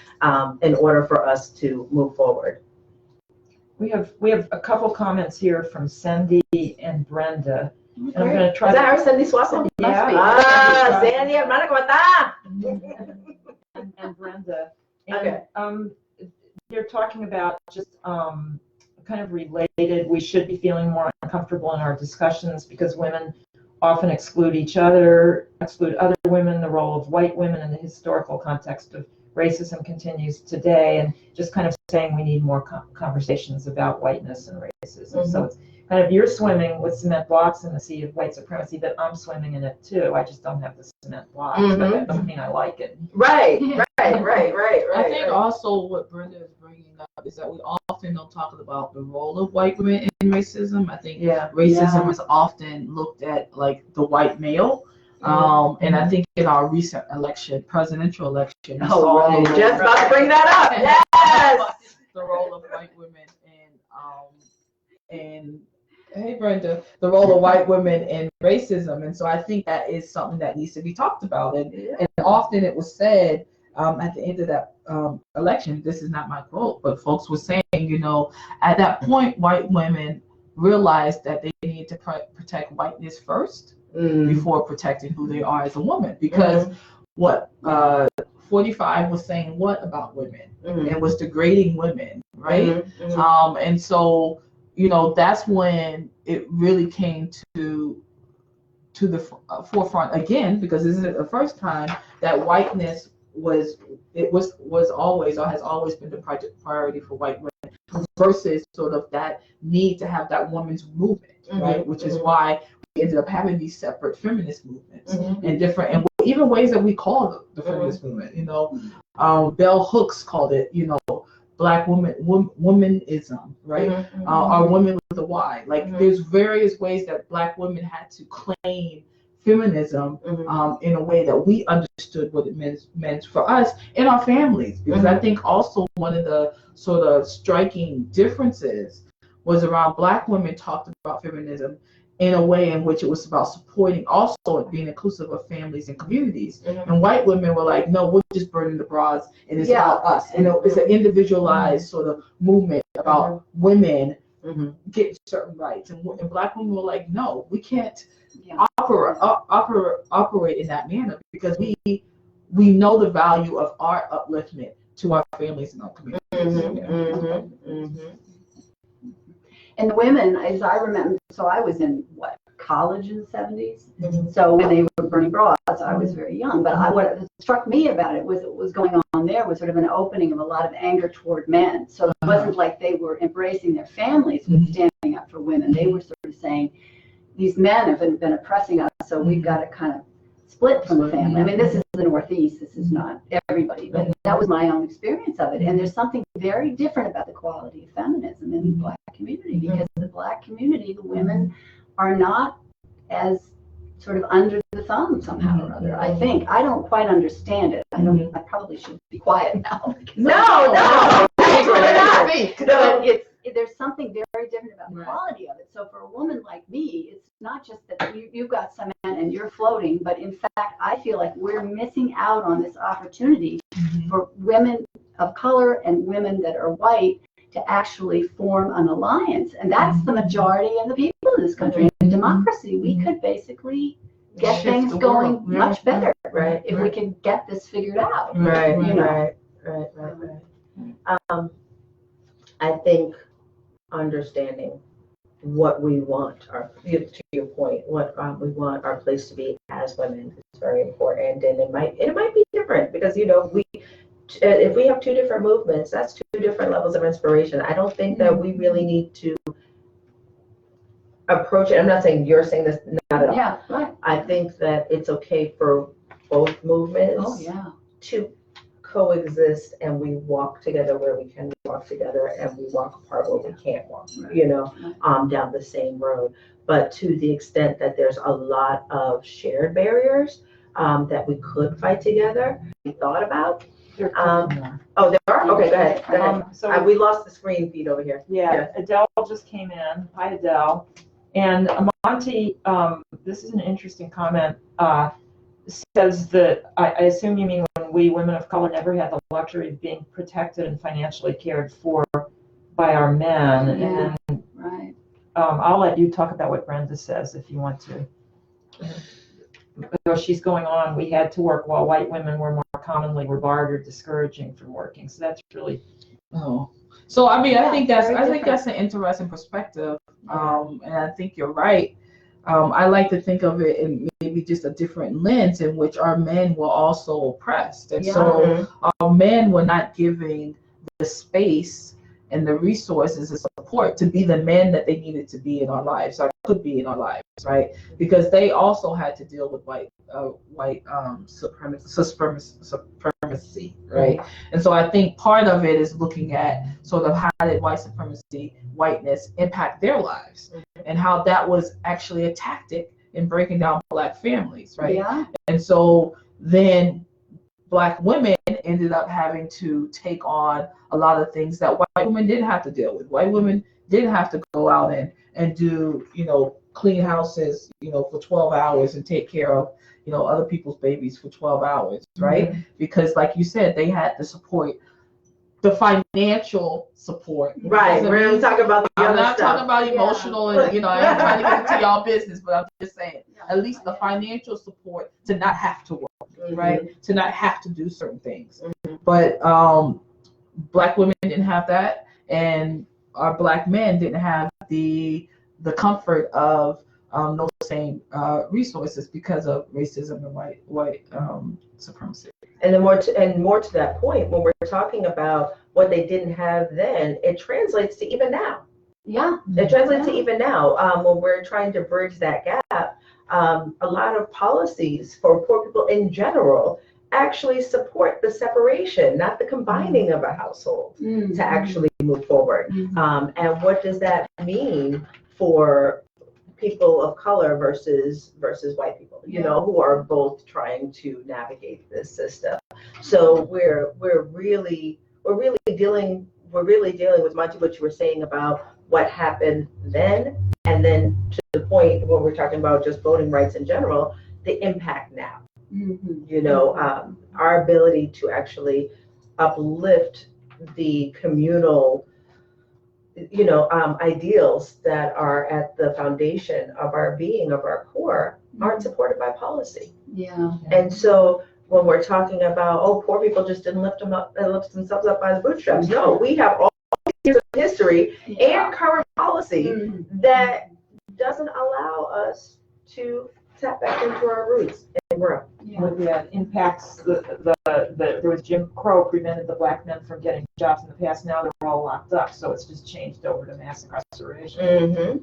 S3: in order for us to move forward.
S2: We have a couple comments here from Cindy and Brenda. And I'm going to try
S3: Is that
S2: to.
S3: our Cindy Swanson?
S2: Yeah.
S3: Sandy, hermana, ¿cómo está?
S2: And Brenda. And,
S3: Okay.
S2: They're talking about just kind of related. We should be feeling more uncomfortable in our discussions because women often exclude each other, exclude other women. The role of white women in the historical context of racism continues today, and just kind of saying we need more conversations about whiteness and racism. So it's kind of, you're swimming with cement blocks in the sea of white supremacy, but I'm swimming in it too. I just don't have the cement blocks, but that doesn't mean I like it.
S3: Right.
S4: I think also what Brenda is bringing up is that we often don't talk about the role of white women in racism. I think racism is often looked at like the white male. And I think in our recent presidential election, just
S3: about to bring that up. Yes.
S4: The role of white women and hey Brenda, the role of white women in racism, and so I think that is something that needs to be talked about. And often it was said at the end of that election, this is not my quote, but folks were saying, at that point, white women realized that they needed to protect whiteness first before protecting who they are as a woman, because what 45 was saying what about women? It was degrading women, right? And so that's when it really came to the forefront again, because this isn't the first time that whiteness was always or has always been the priority for white women, versus sort of that need to have that woman's movement, right? Which is why we ended up having these separate feminist movements and different, and even ways that we call the feminist movement. Bell Hooks called it, Black womanism, right? Or women with a Y. Like there's various ways that Black women had to claim feminism in a way that we understood what it meant for us in our families. Because I think also one of the sort of striking differences was around Black women talked about feminism in a way in which it was about supporting, also being inclusive of families and communities. And white women were like, no, we're just burning the bras and it's about us. And it's an individualized sort of movement about women getting certain rights. And Black women were like, no, we can't operate in that manner, because we know the value of our upliftment to our families and our communities.
S1: And the women, as I remember, so I was in college in the 70s. So when they were burning bras, I was very young. But what struck me about it was going on there was sort of an opening of a lot of anger toward men. So it wasn't like they were embracing their families with standing up for women. They were sort of saying, these men have been oppressing us, so we've got to kind of split from the family. I mean, this is the Northeast. This is not everybody, but that was my own experience of it. And there's something very different about the quality of feminism in the Black community, because in the Black community, the women are not as sort of under the thumb somehow or other. I think I don't quite understand it. I probably should be quiet now.
S3: No.
S1: But there's something very different about the quality of it. So for a woman like me, it's not just that you've got cement and and you're floating, but in fact, I feel like we're missing out on this opportunity for women of color and women that are white to actually form an alliance. And that's the majority of the people in this country. In democracy, we could basicly get
S4: Shift
S1: things
S4: the
S1: going
S4: world.
S1: much better
S3: Right.
S1: if we can get this figured out.
S3: Right,
S1: You know.
S3: right. I think understanding what we want, to your point, what we want our place to be as women is very important, and it might be different because if we have two different movements, that's two different levels of inspiration. I don't think that we really need to approach it. I'm not saying you're saying this, not at all.
S1: Yeah, right.
S3: I think that it's okay for both movements
S1: Oh, yeah.
S3: to coexist, and we walk together where we can walk together, and we walk apart where we can't walk, down the same road. But to the extent that there's a lot of shared barriers that we could fight together, we thought about.
S2: There are a couple more.
S3: Oh, there are? Okay, go ahead.
S2: So
S3: We lost the screen feed over here.
S2: yeah, Adele just came in. Hi, Adele. And Monty, this is an interesting comment, says that I assume you mean when we women of color never had the luxury of being protected and financially cared for by our men.
S1: Yeah.
S2: And
S1: Right.
S2: I'll let you talk about what Brenda says if you want to. Though she's going on, we had to work while white women were more commonly regarded or discouraging from working. So that's really.
S4: Oh. So I mean,
S1: Yeah,
S4: I think that's an interesting perspective, and I think you're right. I like to think of it in maybe just a different lens in which our men were also oppressed, and so our men were not giving the space and the resources and support to be the men that they needed to be in our lives, or could be in our lives, right? Because they also had to deal with white supremacy, right? And so I think part of it is looking at sort of how did white supremacy, whiteness impact their lives, and how that was actually a tactic in breaking down Black families, right?
S1: Yeah.
S4: And so then Black women ended up having to take on a lot of things that white women didn't have to deal with. White women didn't have to go out and do, clean houses, for 12 hours and take care of, other people's babies for 12 hours, right? Mm-hmm. Because like you said, they had the support, the financial support.
S3: Right, we're going to talk about the
S4: I'm
S3: other
S4: not
S3: stuff.
S4: talking about emotional, and, I ain't trying to get into y'all business, but I'm just saying, at least the financial support to not have to work, right? To not have to do certain things. But Black women didn't have that, and our Black men didn't have the comfort of those same resources because of racism and white supremacy.
S3: And then more to that point, when we're talking about what they didn't have then, it translates to even now.
S1: Yeah.
S3: It translates to even now. When we're trying to bridge that gap, a lot of policies for poor people in general actually support the separation, not the combining of a household to actually move forward. And what does that mean for people of color versus white people, who are both trying to navigate this system? So we're really dealing with much of what you were saying about what happened then, and then to the point when we're talking about just voting rights in general, the impact now. Our ability to actually uplift the communal ideals that are at the foundation of our being, of our core, aren't supported by policy.
S1: Yeah.
S3: And so when we're talking about, poor people just didn't lift themselves up by the bootstraps. No, we have all years of history and current policy that doesn't allow us to tap back into our roots and grow.
S2: Yeah, impacts there was Jim Crow prevented the Black men from getting jobs in the past. Now they're all locked up, so it's just changed over to mass incarceration.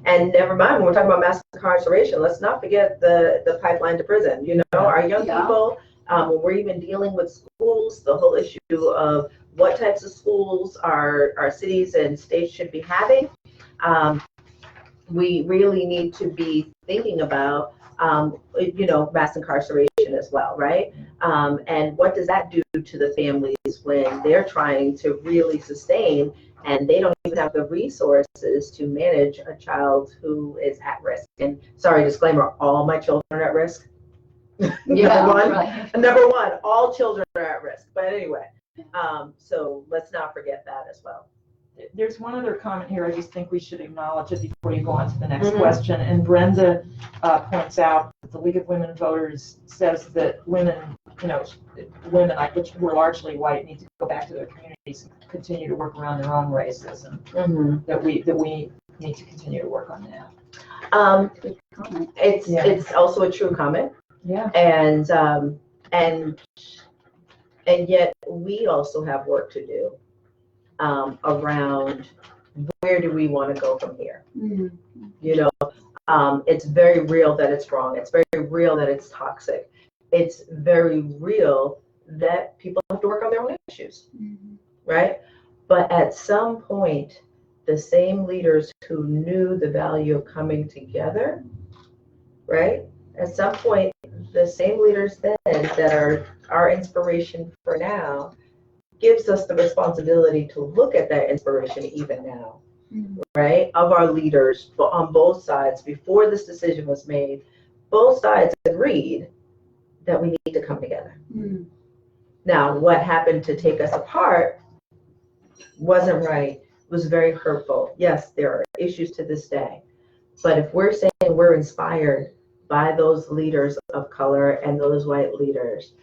S3: And never mind, when we're talking about mass incarceration, let's not forget the pipeline to prison. Our young people, when we're even dealing with schools, the whole issue of what types of schools our cities and states should be having. We really need to be thinking about, mass incarceration as well, right? And what does that do to the families when they're trying to really sustain and they don't even have the resources to manage a child who is at risk. And sorry, disclaimer, all my children are at risk.
S1: Yeah,
S3: Number one,
S1: right.
S3: number one, all children are at risk. But anyway, so let's not forget that as well.
S2: There's one other comment here. I just think we should acknowledge it before you go on to the next
S3: Mhm.
S2: question. And Brenda points out that the League of Women Voters says that women, women, which were largely white, need to go back to their communities and continue to work around their own racism.
S3: Mm-hmm.
S2: That we need to continue to work on that.
S1: Good comment.
S3: It's also a true comment.
S2: Yeah.
S3: And yet we also have work to do around where do we want to go from here.
S1: Mm-hmm.
S3: It's very real that it's wrong. It's very real that it's toxic. It's very real that people have to work on their own issues,
S1: Mm-hmm.
S3: right? But at some point, the same leaders who knew the value of coming together, right? At some point, the same leaders then that are our inspiration for now gives us the responsibility to look at that inspiration even now,
S1: Mm-hmm.
S3: right? Of our leaders on both sides. Before this decision was made, both sides agreed that we need to come together.
S1: Mm-hmm.
S3: Now, what happened to take us apart wasn't right, was very hurtful. Yes, there are issues to this day. But if we're saying we're inspired by those leaders of color and those white leaders,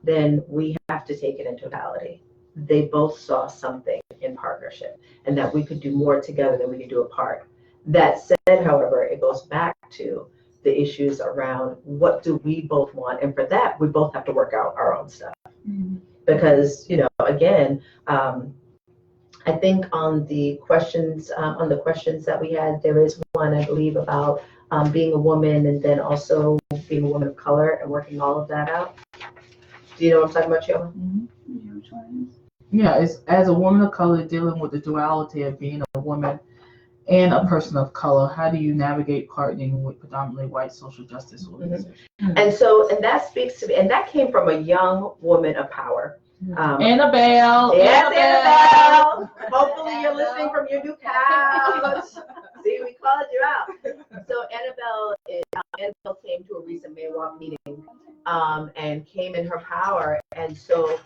S3: then we have to take it in totality. They both saw something in partnership and that we could do more together than we could do apart. That said, however, it goes back to the issues around what do we both want. And for that, we both have to work out our own stuff.
S1: Mm-hmm.
S3: Because, again, I think on the questions that we had, there is one, I believe, about being a woman and then also being a woman of color and working all of that out. Do you know what I'm talking about, Sheila?
S4: Mm-hmm.
S1: Yeah, which one is?
S4: Yeah, it's as a woman of color dealing with the duality of being a woman and a person of color. How do you navigate partnering with predominantly white social justice organizations?
S3: And that speaks to me, and that came from a young woman of power.
S4: Annabelle.
S3: Yes, Annabelle. Hopefully you're listening from your new couch. See, we called you out. So Annabelle came to a recent MAWOCC meeting and came in her power. And so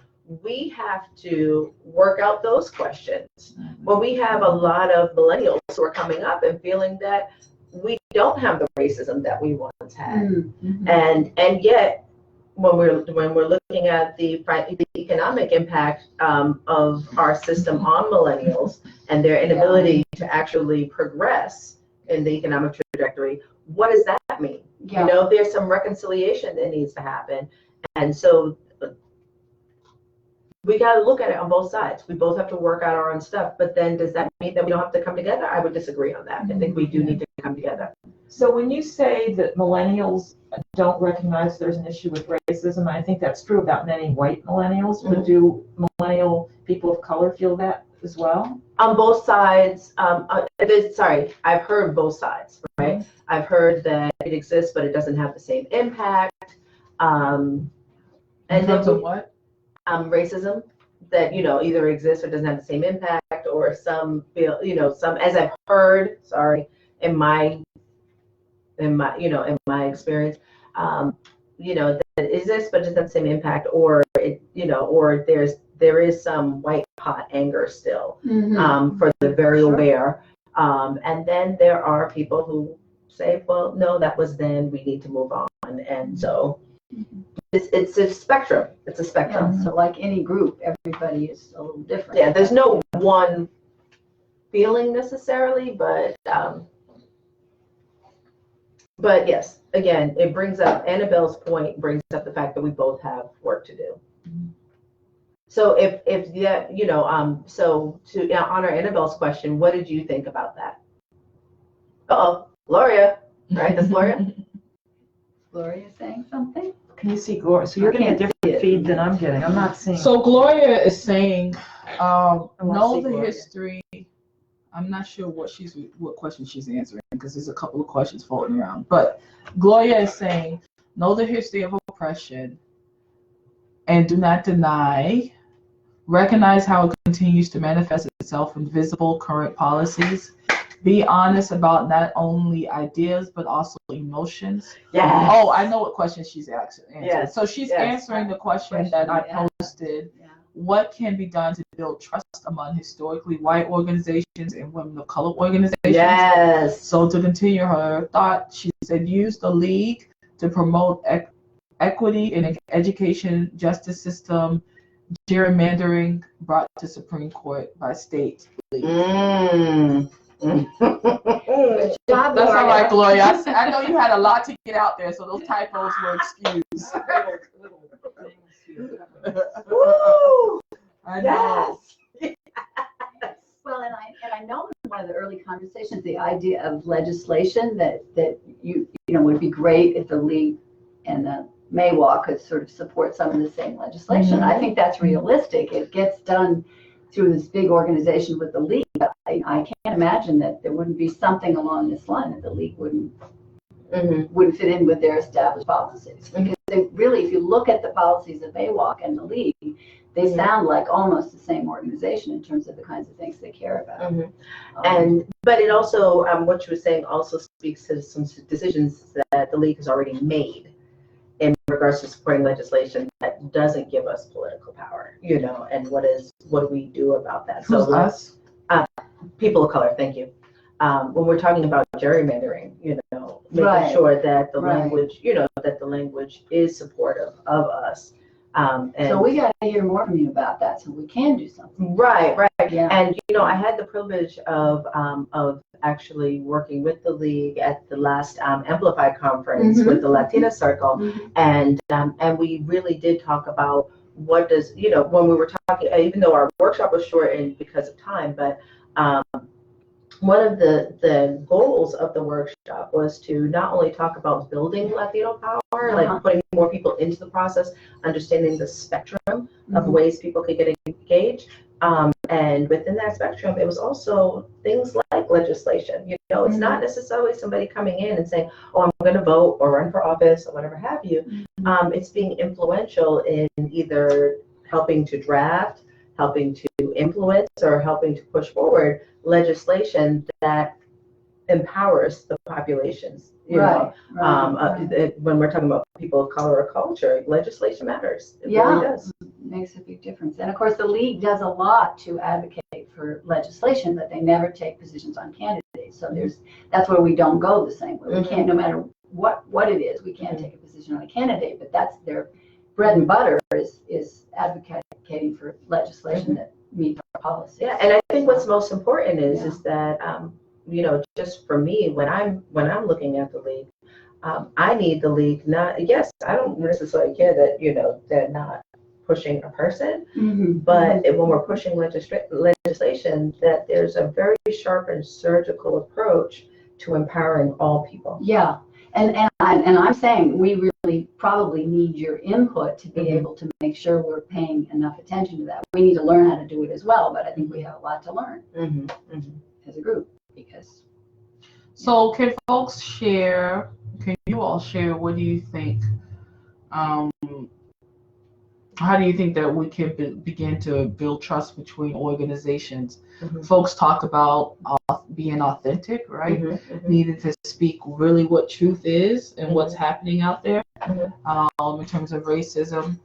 S3: we have to work out those questions. Well, we have a lot of millennials who are coming up and feeling that we don't have the racism that we once had.
S1: Mm-hmm.
S3: And yet, when we're looking at the economic impact of our system on millennials and their inability to actually progress in the economic trajectory, what does that mean?
S1: Yeah.
S3: There's some reconciliation that needs to happen. And so we got to look at it on both sides. We both have to work out our own stuff. But then does that mean that we don't have to come together? I would disagree on that. I think we do need to come together.
S2: So when you say that millennials don't recognize there's an issue with racism, I think that's true about many white millennials, but do millennial people of color feel that as well?
S3: On both sides, I've heard both sides, right? I've heard that it exists, but it doesn't have the same impact.
S4: In terms of what?
S3: Racism that, either exists or doesn't have the same impact, or some feel, some, as I've heard, in my experience, that it exists but it doesn't have the same impact, or it, or there is some white hot anger still, for the very aware, and then there are people who say, well, no, that was then, we need to move on, and so it's a spectrum. It's a spectrum.
S1: Yeah, so like any group, everybody is a little different.
S3: Yeah, there's no one feeling necessarily, but yes, again, it brings up Annabelle's point, brings up the fact that we both have work to do. So if so to honor Annabelle's question, what did you think about that? Gloria, right? That's Gloria.
S1: Gloria saying something?
S2: Can you see Gloria? So you're getting a different feed than I'm getting. I'm not seeing.
S4: So Gloria is saying, know the
S2: Gloria.
S4: history. I'm not sure what question she's answering, because there's a couple of questions floating around. But Gloria is saying, know the history of oppression and do not deny. Recognize how it continues to manifest yourself invisible current policies. Be honest about not only ideas, but also emotions.
S3: Yes.
S4: Oh, I know what question she's answering.
S3: Yes.
S4: So she's
S3: Yes.
S4: answering the question that I
S1: Yeah.
S4: posted.
S1: Yeah.
S4: What can be done to build trust among historically white organizations and women of color organizations?
S3: Yes.
S4: So to continue her thought, she said, use the league to promote equity in education, justice system, gerrymandering brought to Supreme Court by state league.
S3: Mm.
S1: Good job,
S4: That's all right,
S1: Gloria.
S4: Gloria. I know you had a lot to get out there, so those typos were excused.
S3: Woo!
S4: I know.
S3: Yes.
S1: Well, and I know in one of the early conversations, the idea of legislation that you know would be great if the league and the MAWOCC could sort of support some of the same legislation. I think that's realistic. It gets done through this big organization with the league. But I can't imagine that there wouldn't be something along this line that the league wouldn't fit in with their established policies. Because they really, if you look at the policies of MAWOCC and the league, they sound like almost the same organization in terms of the kinds of things they care about.
S3: But it also, what you were saying also speaks to some decisions that the league has already made in regards to supporting legislation that doesn't give us political power, you know, and what do we do about that?
S4: Who's
S3: So
S4: us?
S3: People of color, thank you. When we're talking about gerrymandering, you know, making
S1: Right.
S3: sure that the
S1: Right.
S3: language, you know, that the language is supportive of us. And
S1: So we got to hear more from you about that so we can do something.
S3: right.
S1: Yeah.
S3: And you know, I had the privilege of actually working with the league at the last Amplified conference with the Latina Circle, and we really did talk about what does, you know, when we were talking, even though our workshop was shortened because of time, but one of the goals of the workshop was to not only talk about building Latino power, like putting more people into the process, understanding the spectrum of ways people could get engaged. And within that spectrum, it was also things like legislation. You know, it's not necessarily somebody coming in and saying, oh, I'm going to vote or run for office or whatever have you. It's being influential in either helping to draft, helping to influence, or helping to push forward legislation that empowers the populations. You know, when we're talking about people of color or culture, legislation matters. It really does.
S1: Makes a big difference. And of course, the league does a lot to advocate for legislation, but they never take positions on candidates. So that's where we don't go the same way. We can't, no matter what it is, we can't take a position on a candidate, but that's their bread and butter is advocating for legislation that meets our policies.
S3: Yeah, and I think what's most important is that you know, just for me, when I'm looking at the league, I need the league not. Yes, I don't necessarily care that, you know, they're not pushing a person, but when we're pushing legislation, that there's a very sharp and surgical approach to empowering all people.
S1: Yeah, and I'm saying we really probably need your input to be able to make sure we're paying enough attention to that. We need to learn how to do it as well, but I think we have a lot to learn as a group. Because
S4: So can folks share, can you all share, what do you think, how do you think that we can begin to build trust between organizations? Folks talk about being authentic, right? Needing to speak really what truth is and what's happening out there in terms of racism.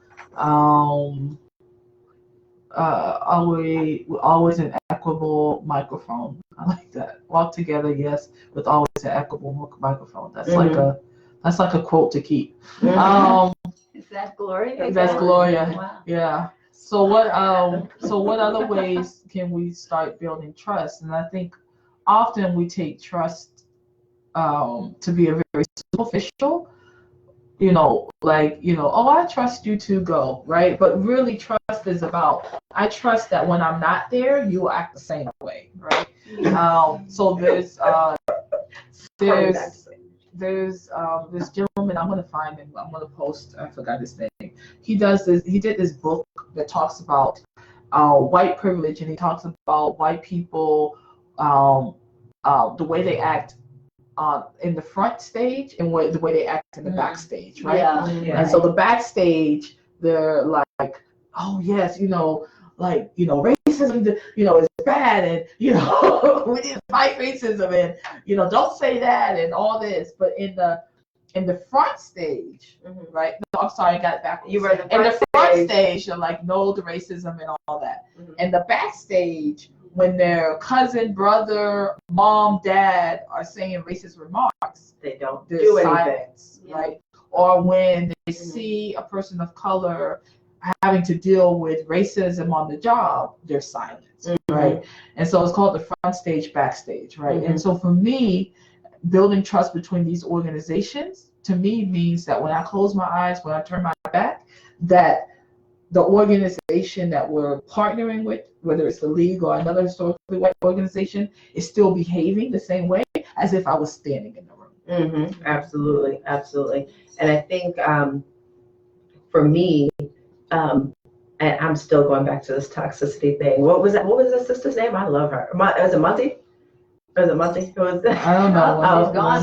S4: Always an equitable microphone. I like that. Walk together, yes, with always an equitable microphone. That's like a quote to keep.
S1: is that Gloria?
S4: That's Gloria.
S1: Wow.
S4: Yeah. So what other ways can we start building trust? And I think often we take trust to be a very superficial. You know, like, you know, oh, I trust you to go, right? But really, trust is about, I trust that when I'm not there, you will act the same way, right? So there's this gentleman, I'm gonna find him, I'm gonna post, I forgot his name. He did this book that talks about white privilege, and he talks about white people, the way they act in the front stage and the way they act in the backstage, right? And so the backstage, they're like, oh yes, you know, like, you know, racism racism, is bad, and we need to fight racism, and don't say that, and all this. But in the front stage, right? No, I'm sorry, I got it backwards.
S3: You were
S4: in the front stage, you're like, no to racism and all that. In the backstage, when their cousin, brother, mom, dad are saying racist remarks,
S3: they don't
S4: there's
S3: do anything,
S4: silence, right? Or when they see a person of color having to deal with racism on the job, there's silence, right? And so it's called the front stage, backstage, right? And so for me, building trust between these organizations, to me, means that when I close my eyes, when I turn my back, that the organization that we're partnering with, whether it's the league or another historically white organization, is still behaving the same way as if I was standing in the room.
S3: Absolutely, absolutely. And I think for me, and I'm still going back to this toxicity thing. What was that? What was the sister's name? I love her. Was it Monty? Was it Monty? Who was that?
S4: I don't know.
S1: She's gone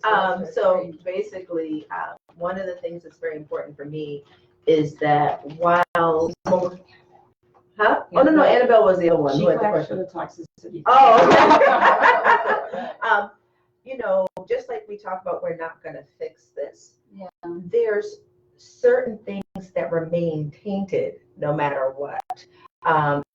S3: now. So basically, one of the things that's very important for me is that while, Oh no, Annabelle was the other one.
S2: She
S3: who had the
S2: clapped for
S3: question.
S2: the toxicity.
S3: Oh, okay. Just like we talk about, we're not going to fix this.
S1: Yeah.
S3: There's certain things that remain tainted no matter what.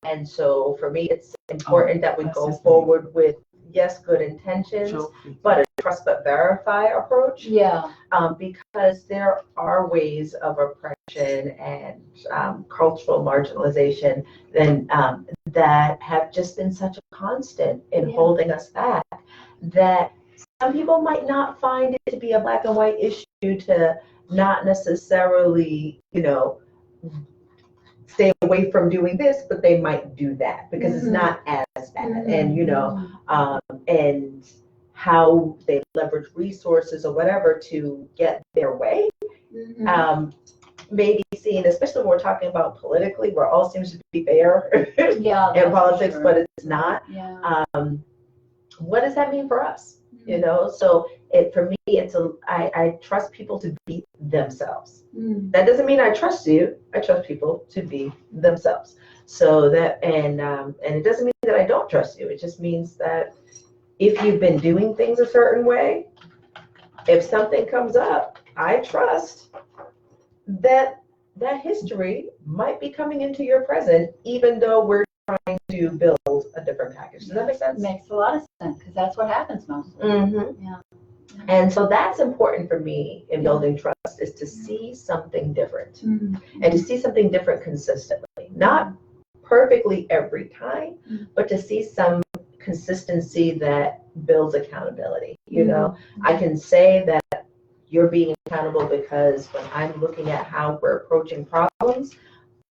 S3: And so for me, it's important that we go forward with, yes, good intentions, but a trust but verify approach.
S1: Yeah.
S3: Because there are ways of oppression and cultural marginalization that have just been such a constant in holding us back, that some people might not find it to be a black and white issue to not necessarily, stay away from doing this, but they might do that because it's not as bad. And, and how they leverage resources or whatever to get their way. Maybe seen, especially when we're talking about politically, where all seems to be fair in politics, but it's not. What does that mean for us? So for me, I trust people to be themselves. That doesn't mean I trust you. I trust people to be themselves. So that, and it doesn't mean that I don't trust you. It just means that if you've been doing things a certain way, if something comes up, I trust that history might be coming into your present, even though we're trying to build a different package. Does that make sense?
S1: Makes a lot of sense, because that's what happens mostly. Yeah.
S3: And so that's important for me in building trust, is to see something different and to see something different consistently. Not perfectly every time, but to see some consistency that builds accountability. I can say that you're being accountable because when I'm looking at how we're approaching problems,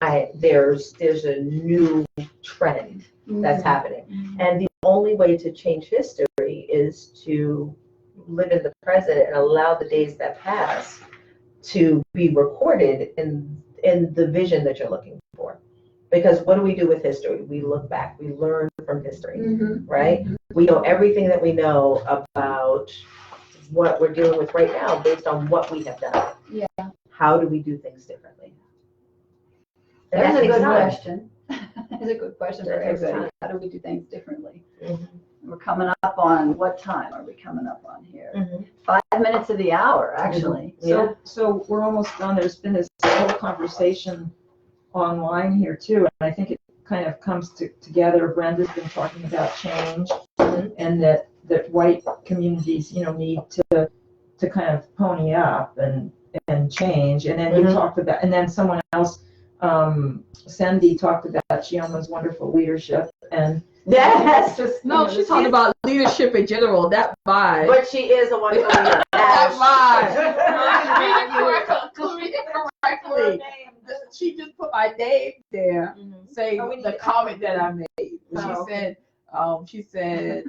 S3: there's a new trend that's happening. And the only way to change history is to live in the present and allow the days that pass to be recorded in the vision that you're looking for. Because what do we do with history? We look back, we learn from history, right? We know everything that we know about what we're dealing with right now based on what we have done.
S1: Yeah.
S3: How do we do things differently?
S1: That's a good question. That's a good question for everybody. How do we do things differently? We're coming up on, what time are we coming up on here? 5 minutes of the hour, actually.
S2: So we're almost done. There's been this whole conversation online here too, and I think it kind of comes together. Brenda's been talking about change, and that white communities, need to kind of pony up and change. And then you talked about, and then someone else, Cindy, talked about Chioma's wonderful leadership, and
S3: yes,
S4: she's talking about leadership in general. That vibe.
S3: But she is a wonderful leader.
S4: That vibe. Read it correctly. She just put my name there, saying the comment that I made. She said,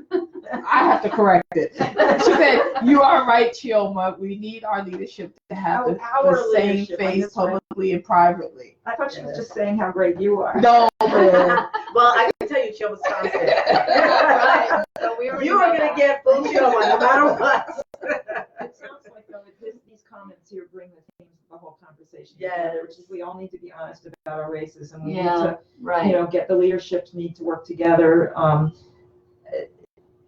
S4: I have to correct it. She said, you are right, Chioma. We need our leadership to have the same face publicly and privately.
S2: I thought she was just saying how great you are.
S3: No, man. Well, I can tell you, Chioma's constant. Right. So you are going to get full Chioma no matter what.
S2: It sounds like, though, these comments here bring the whole conversation
S3: Yes.
S2: which is we all need to be honest about our racism. We need
S1: Yeah,
S2: to,
S1: right.
S2: get the leaderships need to work together.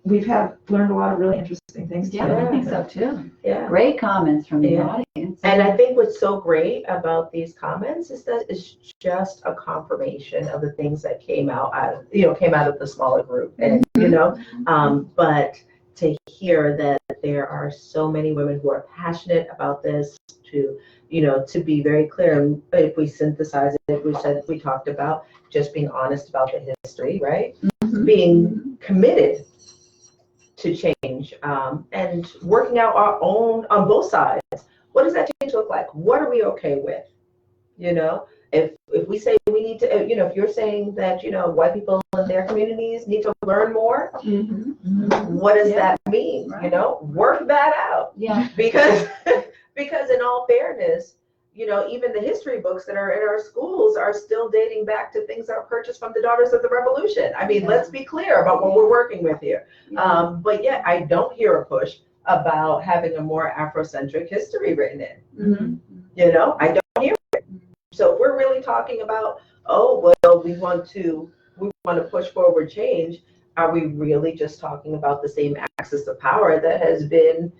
S2: We've learned a lot of really interesting things
S1: Yeah,
S2: today.
S1: I think so too.
S3: Yeah.
S1: Great comments from the
S3: Yeah.
S1: audience.
S3: And I think what's so great about these comments is that it's just a confirmation of the things that came out of the smaller group. And, but to hear that there are so many women who are passionate about this, to be very clear, and if we synthesize it, we talked about just being honest about the history, right? Being committed to change, and working out our own on both sides. What does that change look like? What are we okay with? If we say we need to, if you're saying that, white people in their communities need to learn more, what does that mean?
S1: Right.
S3: Work that out.
S1: Yeah.
S3: Because in all fairness, even the history books that are in our schools are still dating back to things that are purchased from the Daughters of the Revolution. I mean, let's be clear about what we're working with here. But yet I don't hear a push about having a more Afrocentric history written in. I don't hear it. So if we're really talking about, we want to push forward change, are we really just talking about the same axis of power that has been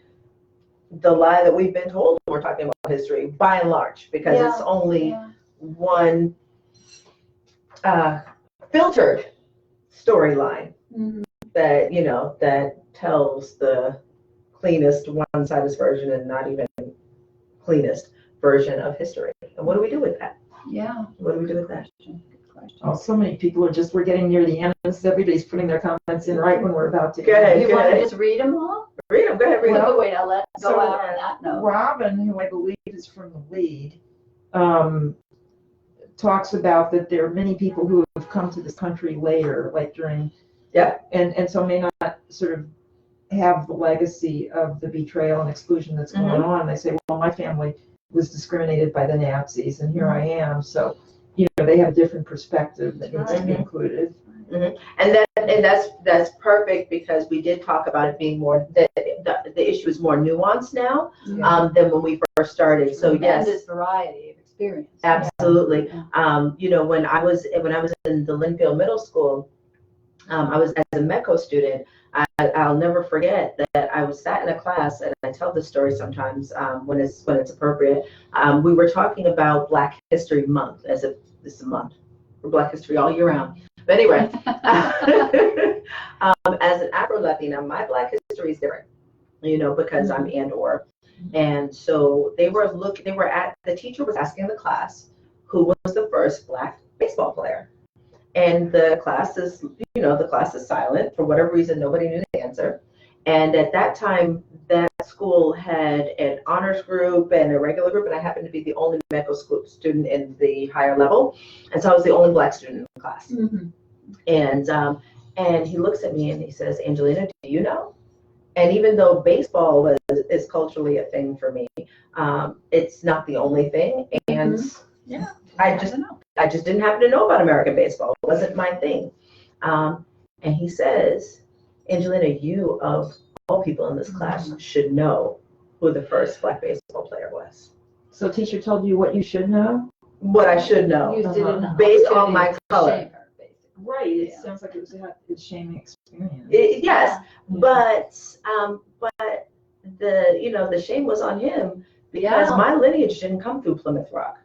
S3: the lie that we've been told when we're talking about history, by and large, because it's only one filtered storyline that that tells the cleanest, one-sided version and not even cleanest version of history. And what do we do with that?
S1: Yeah.
S3: What do we do with that?
S1: Good question.
S2: Oh, so many people we're getting near the end of this. Everybody's putting their comments in right when we're about to
S3: Go ahead.
S1: You want to just read them all?
S3: Read them. Go ahead, read them.
S1: Wait, I'll let go
S2: So,
S1: out on that note.
S2: Robin, who I believe is from the lead, talks about that there are many people who have come to this country later, like during, and so may not sort of have the legacy of the betrayal and exclusion that's going on. They say, well, my family was discriminated by the Nazis, and here I am. So, they have a different perspective that needs to be included.
S3: And that's perfect, because we did talk about it being more, the issue is more nuanced now than when we first started. So yes,
S1: this variety of experience.
S3: absolutely. When I was in the Linfield Middle School, I was as a MECO student. I'll never forget that I was sat in a class, and I tell this story sometimes when it's appropriate. We were talking about Black History Month, as if this is a month for Black history all year round. But anyway, as an Afro-Latina, my Black history is different, because I'm and so the teacher was asking the class who was the first Black baseball player. And the class is silent. For whatever reason, nobody knew the answer. And at that time, that school had an honors group and a regular group, and I happened to be the only medical school student in the higher level. And so I was the only Black student in the class. And he looks at me and he says, Angelina, do you know? And even though baseball is culturally a thing for me, it's not the only thing. And I just didn't happen to know about American baseball. It wasn't my thing. And he says, Angelina, you of all people in this class should know who the first Black baseball player was.
S2: So teacher told you what you should know?
S3: What I should know, based on my color.
S2: Right. It sounds like it was a shaming experience.
S3: But the shame was on him, because my lineage didn't come through Plymouth Rock.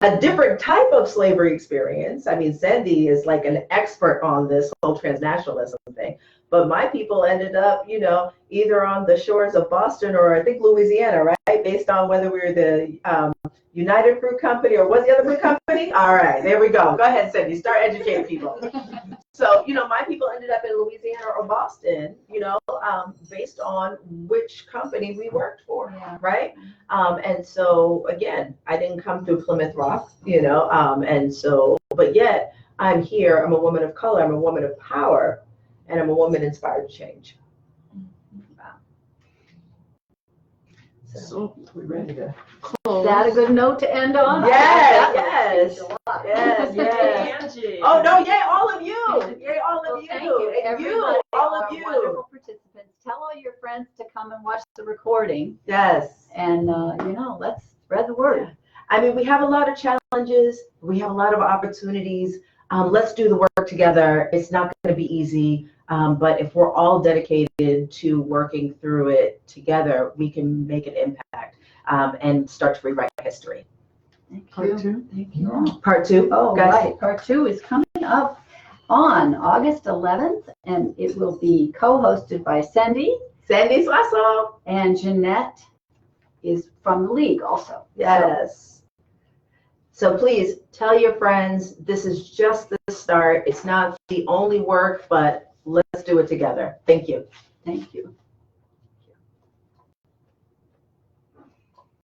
S3: A different type of slavery experience. I mean, Sandy is like an expert on this whole transnationalism thing. But my people ended up, either on the shores of Boston or I think Louisiana, right? Based on whether we were the United Fruit Company or what's the other fruit company? All right, there we go. Go ahead, Sandy. Start educating people. So, my people ended up in Louisiana or Boston, based on which company we worked for, right? And so, again, I didn't come through Plymouth Rock, and so, but yet I'm here. I'm a woman of color. I'm a woman of power, and I'm a woman inspired to change.
S2: So we're ready to
S1: Is that a good note to end on?
S3: Yes.
S2: Angie.
S3: Oh no! Yay, all of you! Yay, all of you!
S1: Thank you,
S3: And
S1: everybody,
S3: all
S1: our
S3: of you!
S1: wonderful participants. Tell all your friends to come and watch the recording,
S3: Yes.
S1: and let's spread the word.
S3: I mean, we have a lot of challenges. We have a lot of opportunities. Let's do the work together. It's not going to be easy, but if we're all dedicated to working through it together, we can make an impact and start to rewrite history.
S1: Thank
S2: Part
S1: you.
S2: two?
S1: Thank you.
S3: Part two.
S1: Oh,
S3: guys.
S1: right. Part 2 is coming up on August 11th, and it will be co-hosted by Cindy,
S3: Sandy's awesome.
S1: and Jeanette is from the league also.
S3: Yes. So please tell your friends, this is just the start. It's not the only work, but let's do it together. Thank you.
S1: Thank you.